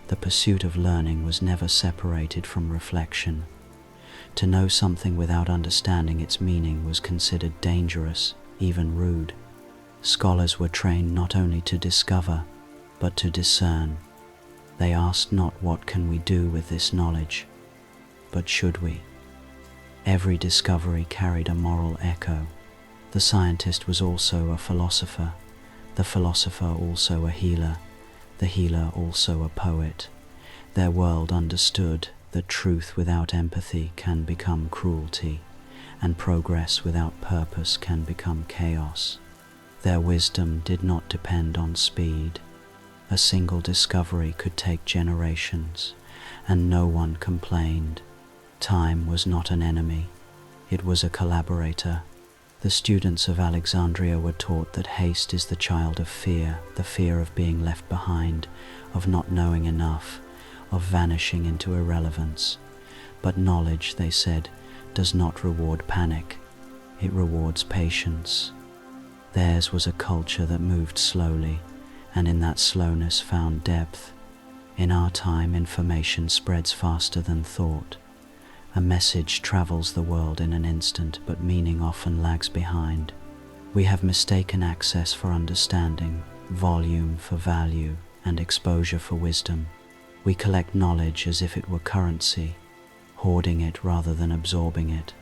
the pursuit of learning was never separated from reflection. To know something without understanding its meaning was considered dangerous, even rude. Scholars were trained not only to discover, but to discern. They asked not what can we do with this knowledge, but should we? Every discovery carried a moral echo. The scientist was also a philosopher, the philosopher also a healer, the healer also a poet. Their world understood that truth without empathy can become cruelty, and progress without purpose can become chaos. Their wisdom did not depend on speed. A single discovery could take generations, and no one complained. Time was not an enemy, it was a collaborator. The students of Alexandria were taught that haste is the child of fear, the fear of being left behind, of not knowing enough, of vanishing into irrelevance. But knowledge, they said, does not reward panic, it rewards patience. Theirs was a culture that moved slowly, and in that slowness found depth. In our time, information spreads faster than thought. A message travels the world in an instant, but meaning often lags behind. We have mistaken access for understanding, volume for value, and exposure for wisdom. We collect knowledge as if it were currency, hoarding it rather than absorbing it.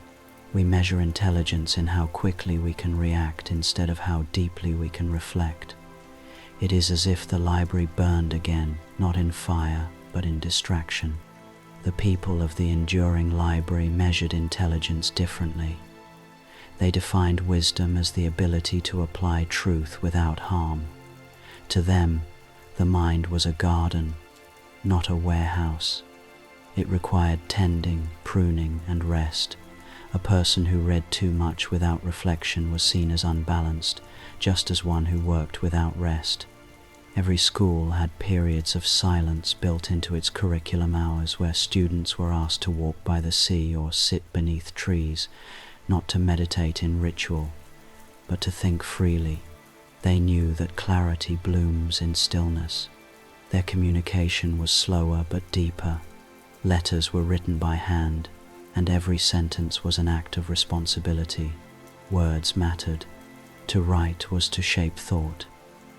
We measure intelligence in how quickly we can react instead of how deeply we can reflect. It is as if the library burned again, not in fire, but in distraction. The people of the enduring library measured intelligence differently. They defined wisdom as the ability to apply truth without harm. To them, the mind was a garden, not a warehouse. It required tending, pruning, and rest. A person who read too much without reflection was seen as unbalanced, just as one who worked without rest. Every school had periods of silence built into its curriculum hours where students were asked to walk by the sea or sit beneath trees, not to meditate in ritual, but to think freely. They knew that clarity blooms in stillness. Their communication was slower but deeper. Letters were written by hand, and every sentence was an act of responsibility. Words mattered. To write was to shape thought,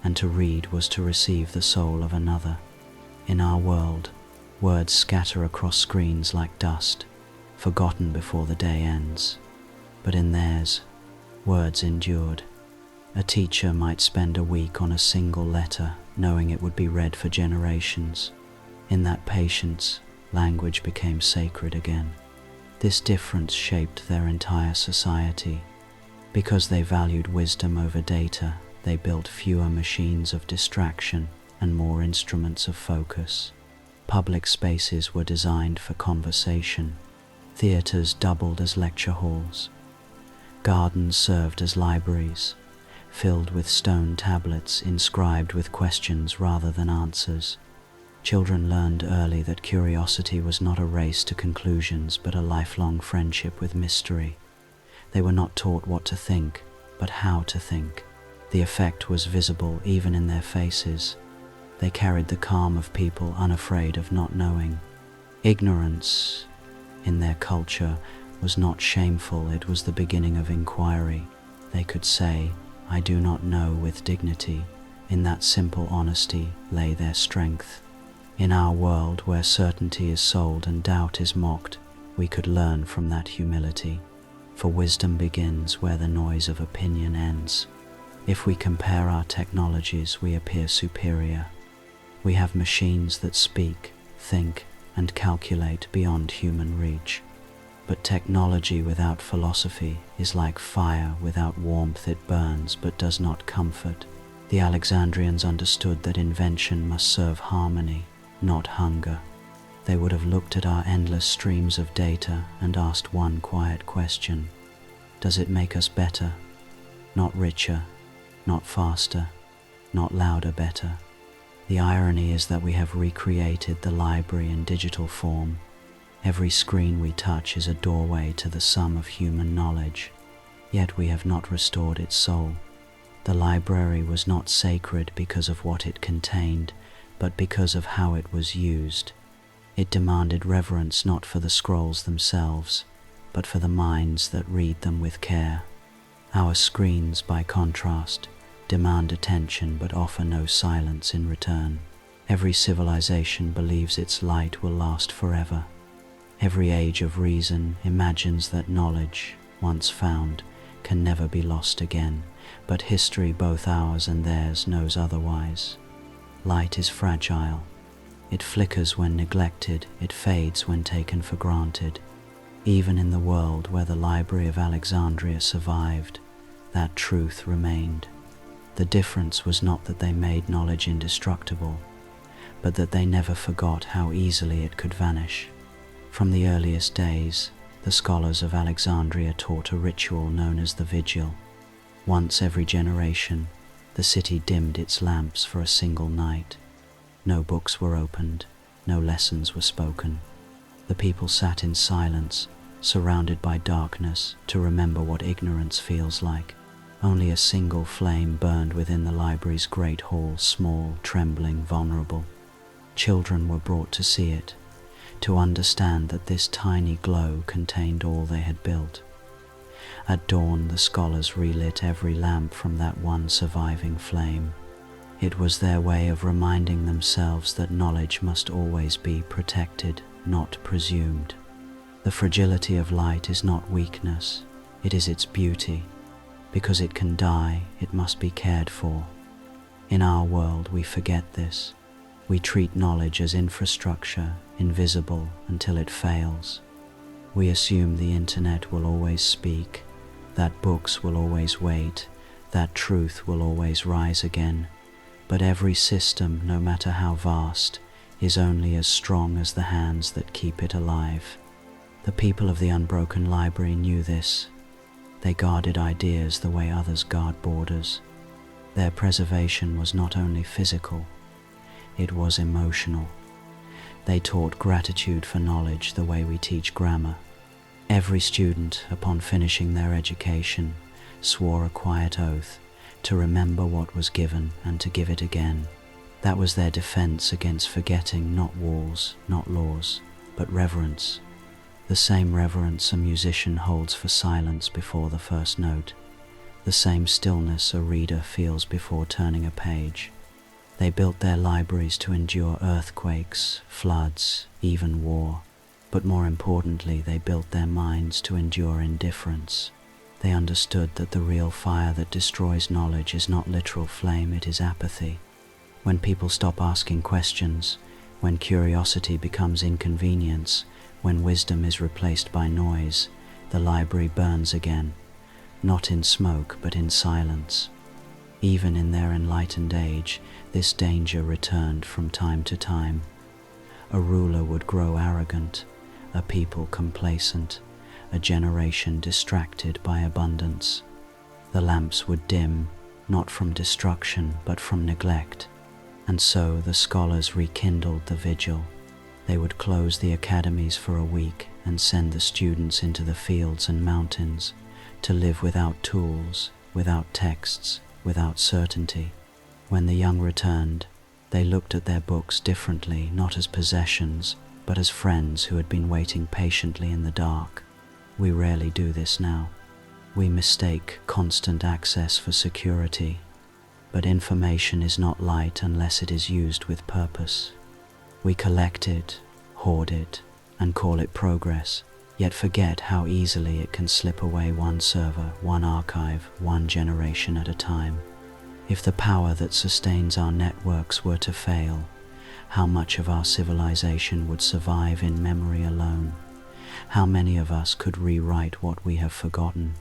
and to read was to receive the soul of another. In our world, words scatter across screens like dust, forgotten before the day ends. But in theirs, words endured. A teacher might spend a week on a single letter, knowing it would be read for generations. In that patience, language became sacred again. This difference shaped their entire society. Because they valued wisdom over data, they built fewer machines of distraction and more instruments of focus. Public spaces were designed for conversation. Theaters doubled as lecture halls. Gardens served as libraries, filled with stone tablets inscribed with questions rather than answers. Children learned early that curiosity was not a race to conclusions but a lifelong friendship with mystery. They were not taught what to think, but how to think. The effect was visible even in their faces. They carried the calm of people unafraid of not knowing. Ignorance, in their culture, was not shameful, it was the beginning of inquiry. They could say, "I do not know," with dignity. In that simple honesty lay their strength. In our world, where certainty is sold and doubt is mocked, we could learn from that humility. For wisdom begins where the noise of opinion ends. If we compare our technologies, we appear superior. We have machines that speak, think, and calculate beyond human reach. But technology without philosophy is like fire without warmth. It burns but does not comfort. The Alexandrians understood that invention must serve harmony, not hunger. They would have looked at our endless streams of data and asked one quiet question: does it make us better? Not richer, not faster, not louder, better. The irony is that we have recreated the library in digital form. Every screen we touch is a doorway to the sum of human knowledge, yet we have not restored its soul. The library was not sacred because of what it contained, but because of how it was used. It demanded reverence not for the scrolls themselves, but for the minds that read them with care. Our screens, by contrast, demand attention but offer no silence in return. Every civilization believes its light will last forever. Every age of reason imagines that knowledge, once found, can never be lost again, but history, both ours and theirs, knows otherwise. Light is fragile. It flickers when neglected, it fades when taken for granted. Even in the world where the Library of Alexandria survived, that truth remained. The difference was not that they made knowledge indestructible, but that they never forgot how easily it could vanish. From the earliest days, the scholars of Alexandria taught a ritual known as the vigil. Once every generation, the city dimmed its lamps for a single night. No books were opened, no lessons were spoken. The people sat in silence, surrounded by darkness, to remember what ignorance feels like. Only a single flame burned within the library's great hall, small, trembling, vulnerable. Children were brought to see it, to understand that this tiny glow contained all they had built. At dawn, the scholars relit every lamp from that one surviving flame. It was their way of reminding themselves that knowledge must always be protected, not presumed. The fragility of light is not weakness, it is its beauty. Because it can die, it must be cared for. In our world, we forget this. We treat knowledge as infrastructure, invisible until it fails. We assume the internet will always speak, that books will always wait, that truth will always rise again. But every system, no matter how vast, is only as strong as the hands that keep it alive. The people of the unbroken library knew this. They guarded ideas the way others guard borders. Their preservation was not only physical, it was emotional. They taught gratitude for knowledge the way we teach grammar. Every student, upon finishing their education, swore a quiet oath to remember what was given and to give it again. That was their defense against forgetting not walls, not laws, but reverence. The same reverence a musician holds for silence before the first note. The same stillness a reader feels before turning a page. They built their libraries to endure earthquakes, floods, even war. But more importantly, they built their minds to endure indifference. They understood that the real fire that destroys knowledge is not literal flame, it is apathy. When people stop asking questions, when curiosity becomes inconvenience, when wisdom is replaced by noise, the library burns again, not in smoke but in silence. Even in their enlightened age, this danger returned from time to time. A ruler would grow arrogant, a people complacent, a generation distracted by abundance. The lamps would dim, not from destruction but from neglect. And so the scholars rekindled the vigil. They would close the academies for a week and send the students into the fields and mountains to live without tools, without texts, without certainty. When the young returned, they looked at their books differently, not as possessions, but as friends who had been waiting patiently in the dark. We rarely do this now. We mistake constant access for security. But information is not light unless it is used with purpose. We collect it, hoard it, and call it progress, yet forget how easily it can slip away one server, one archive, one generation at a time. If the power that sustains our networks were to fail, how much of our civilization would survive in memory alone? How many of us could rewrite what we have forgotten?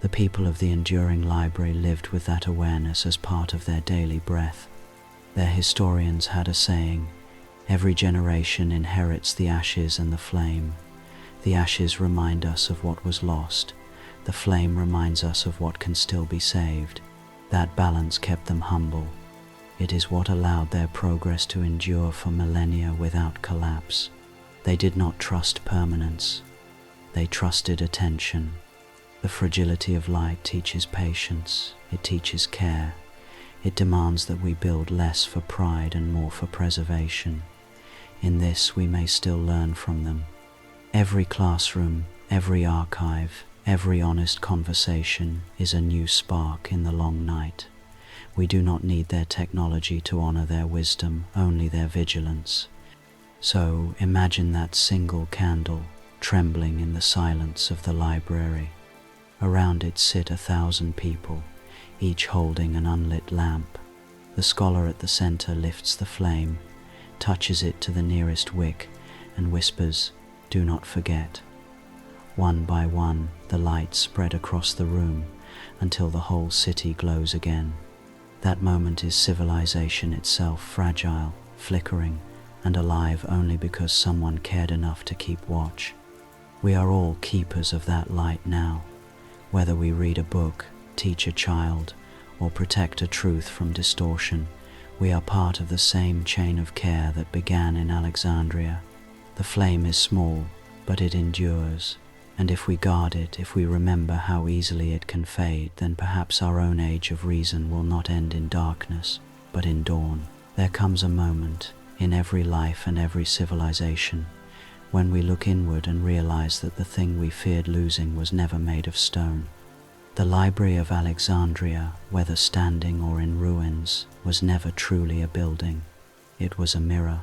The people of the enduring library lived with that awareness as part of their daily breath. Their historians had a saying, "Every generation inherits the ashes and the flame. The ashes remind us of what was lost. The flame reminds us of what can still be saved." That balance kept them humble. It is what allowed their progress to endure for millennia without collapse. They did not trust permanence. They trusted attention. The fragility of light teaches patience. It teaches care. It demands that we build less for pride and more for preservation. In this we may still learn from them. Every classroom, every archive, every honest conversation is a new spark in the long night. We do not need their technology to honor their wisdom, only their vigilance. So imagine that single candle trembling in the silence of the library. Around it sit 1,000 people, each holding an unlit lamp. The scholar at the center lifts the flame, touches it to the nearest wick, and whispers, "Do not forget." One by one, the lights spread across the room until the whole city glows again. That moment is civilization itself, fragile, flickering, and alive only because someone cared enough to keep watch. We are all keepers of that light now. Whether we read a book, teach a child, or protect a truth from distortion, we are part of the same chain of care that began in Alexandria. The flame is small, but it endures. And if we guard it, if we remember how easily it can fade, then perhaps our own age of reason will not end in darkness, but in dawn. There comes a moment, in every life and every civilization, when we look inward and realize that the thing we feared losing was never made of stone. The Library of Alexandria, whether standing or in ruins, was never truly a building. It was a mirror.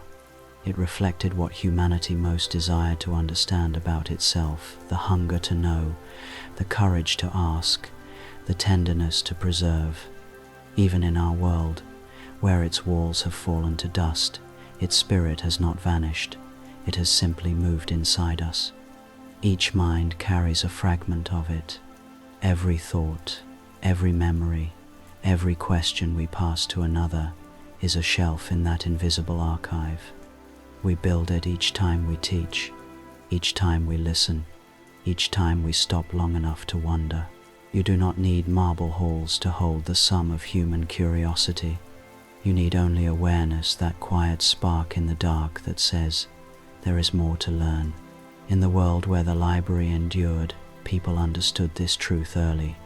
It reflected what humanity most desired to understand about itself: the hunger to know, the courage to ask, the tenderness to preserve. Even in our world, where its walls have fallen to dust, its spirit has not vanished. It has simply moved inside us. Each mind carries a fragment of it. Every thought, every memory, every question we pass to another is a shelf in that invisible archive. We build it each time we teach, each time we listen, each time we stop long enough to wonder. You do not need marble halls to hold the sum of human curiosity. You need only awareness, that quiet spark in the dark that says, there is more to learn. In the world where the library endured, people understood this truth early.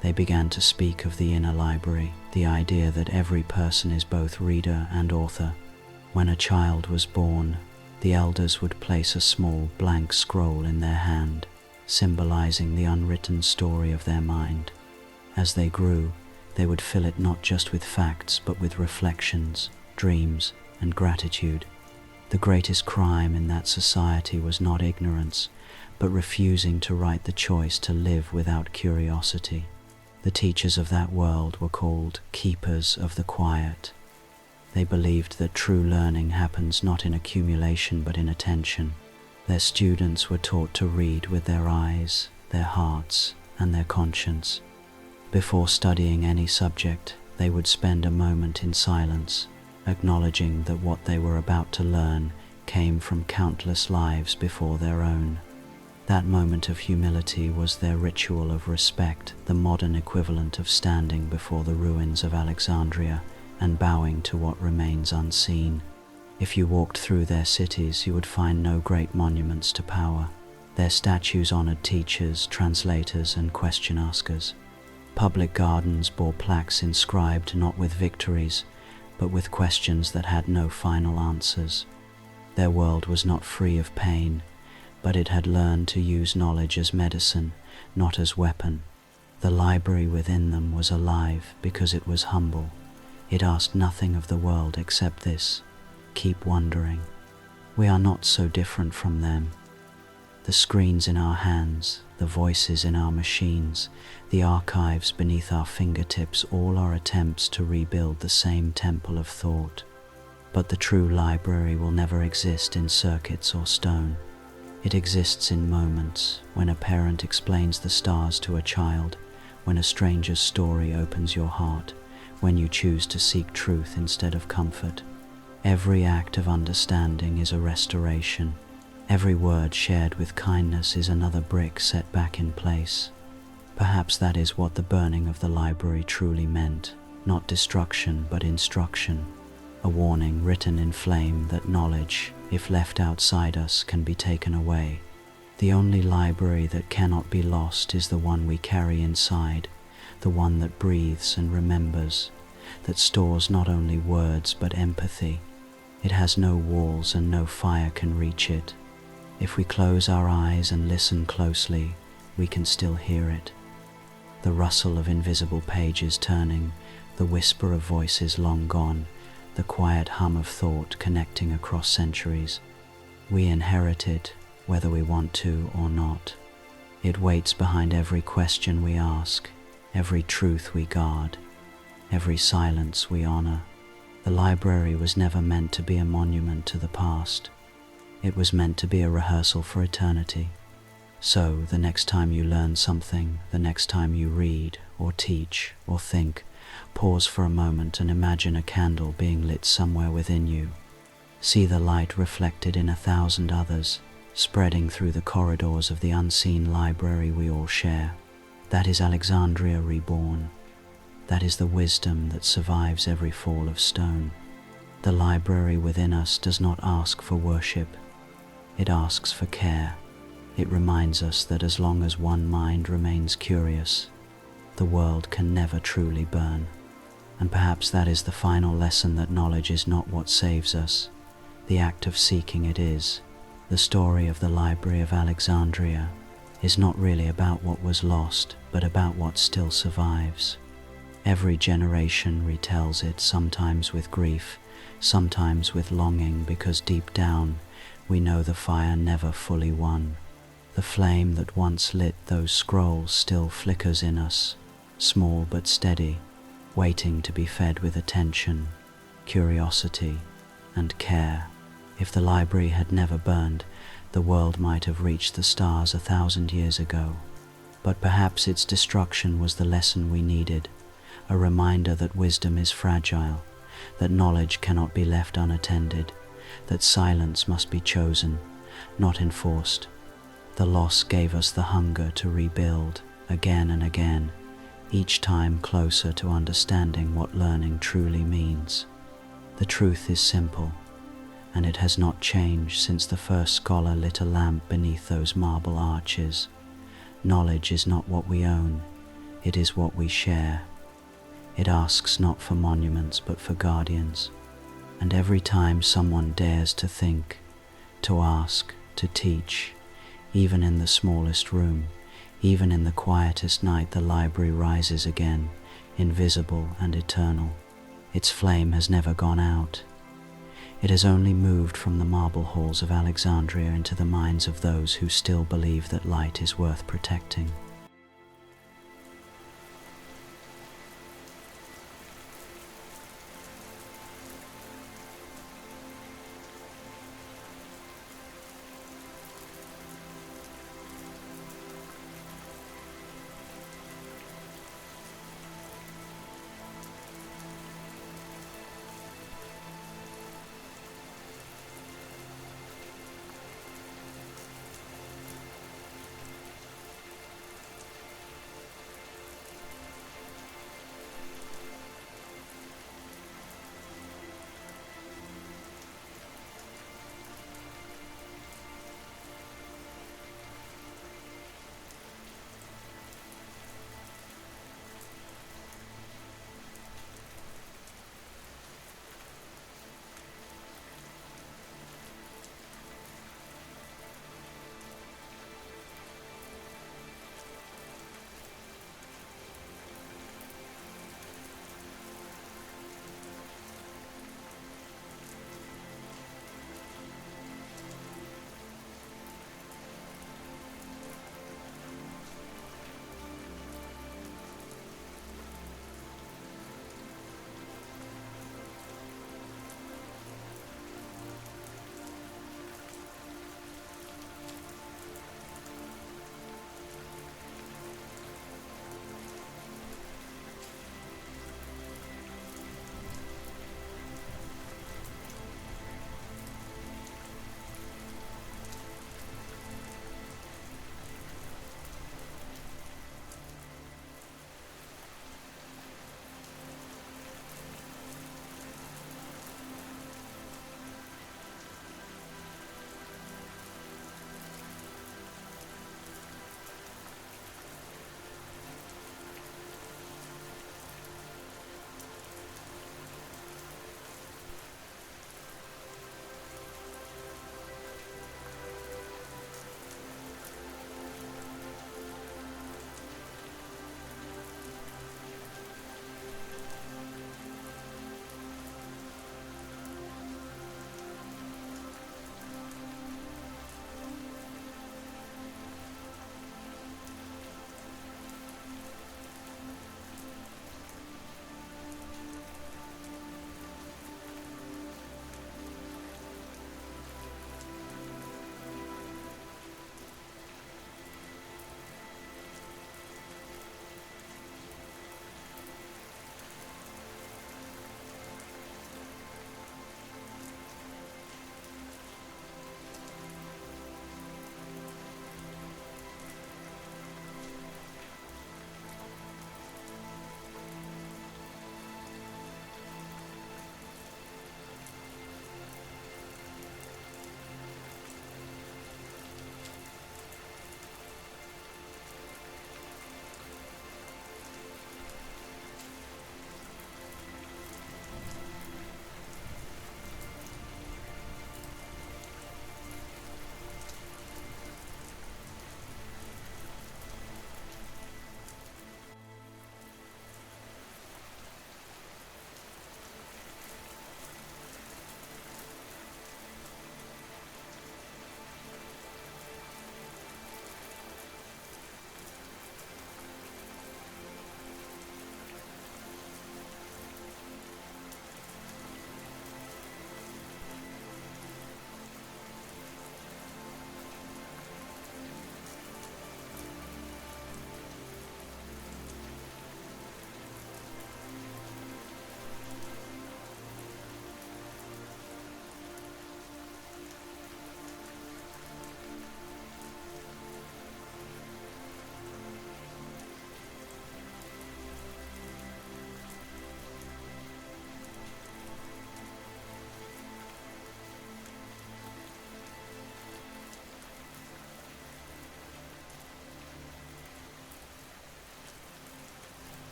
They began to speak of the inner library, the idea that every person is both reader and author. When a child was born, the elders would place a small blank scroll in their hand, symbolizing the unwritten story of their mind. As they grew, they would fill it not just with facts, but with reflections, dreams, and gratitude. The greatest crime in that society was not ignorance, but refusing to write the choice to live without curiosity. The teachers of that world were called keepers of the quiet. They believed that true learning happens not in accumulation but in attention. Their students were taught to read with their eyes, their hearts, and their conscience. Before studying any subject, they would spend a moment in silence, acknowledging that what they were about to learn came from countless lives before their own. That moment of humility was their ritual of respect, the modern equivalent of standing before the ruins of Alexandria and bowing to what remains unseen. If you walked through their cities, you would find no great monuments to power. Their statues honored teachers, translators, and question askers. Public gardens bore plaques inscribed not with victories, but with questions that had no final answers. Their world was not free of pain, but it had learned to use knowledge as medicine, not as weapon. The library within them was alive because it was humble. It asked nothing of the world except this: keep wondering. We are not so different from them. The screens in our hands, the voices in our machines, the archives beneath our fingertips, all are attempts to rebuild the same temple of thought. But the true library will never exist in circuits or stone. It exists in moments, when a parent explains the stars to a child, when a stranger's story opens your heart, when you choose to seek truth instead of comfort. Every act of understanding is a restoration. Every word shared with kindness is another brick set back in place. Perhaps that is what the burning of the library truly meant, not destruction but instruction, a warning written in flame that knowledge, if left outside us, can be taken away. The only library that cannot be lost is the one we carry inside, the one that breathes and remembers, that stores not only words but empathy. It has no walls and no fire can reach it. If we close our eyes and listen closely, we can still hear it. The rustle of invisible pages turning, the whisper of voices long gone, the quiet hum of thought connecting across centuries. We inherit it, whether we want to or not. It waits behind every question we ask, every truth we guard, every silence we honor. The library was never meant to be a monument to the past. It was meant to be a rehearsal for eternity. So, the next time you learn something, the next time you read, or teach, or think, pause for a moment and imagine a candle being lit somewhere within you. See the light reflected in 1,000 others, spreading through the corridors of the unseen library we all share. That is Alexandria reborn. That is the wisdom that survives every fall of stone. The library within us does not ask for worship. It asks for care. It reminds us that as long as one mind remains curious, the world can never truly burn. And perhaps that is the final lesson, that knowledge is not what saves us. The act of seeking it is. The story of the Library of Alexandria, is not really about what was lost, but about what still survives. Every generation retells it, sometimes with grief, sometimes with longing, because deep down we know the fire never fully won. The flame that once lit those scrolls still flickers in us, small but steady, waiting to be fed with attention, curiosity, and care. If the library had never burned, the world might have reached the stars 1,000 years ago. But perhaps its destruction was the lesson we needed, a reminder that wisdom is fragile, that knowledge cannot be left unattended, that silence must be chosen, not enforced. The loss gave us the hunger to rebuild again and again, each time closer to understanding what learning truly means. The truth is simple, and it has not changed since the first scholar lit a lamp beneath those marble arches. Knowledge is not what we own, it is what we share. It asks not for monuments but for guardians. And every time someone dares to think, to ask, to teach, even in the smallest room, even in the quietest night, the library rises again, invisible and eternal. Its flame has never gone out. It has only moved from the marble halls of Alexandria into the minds of those who still believe that light is worth protecting.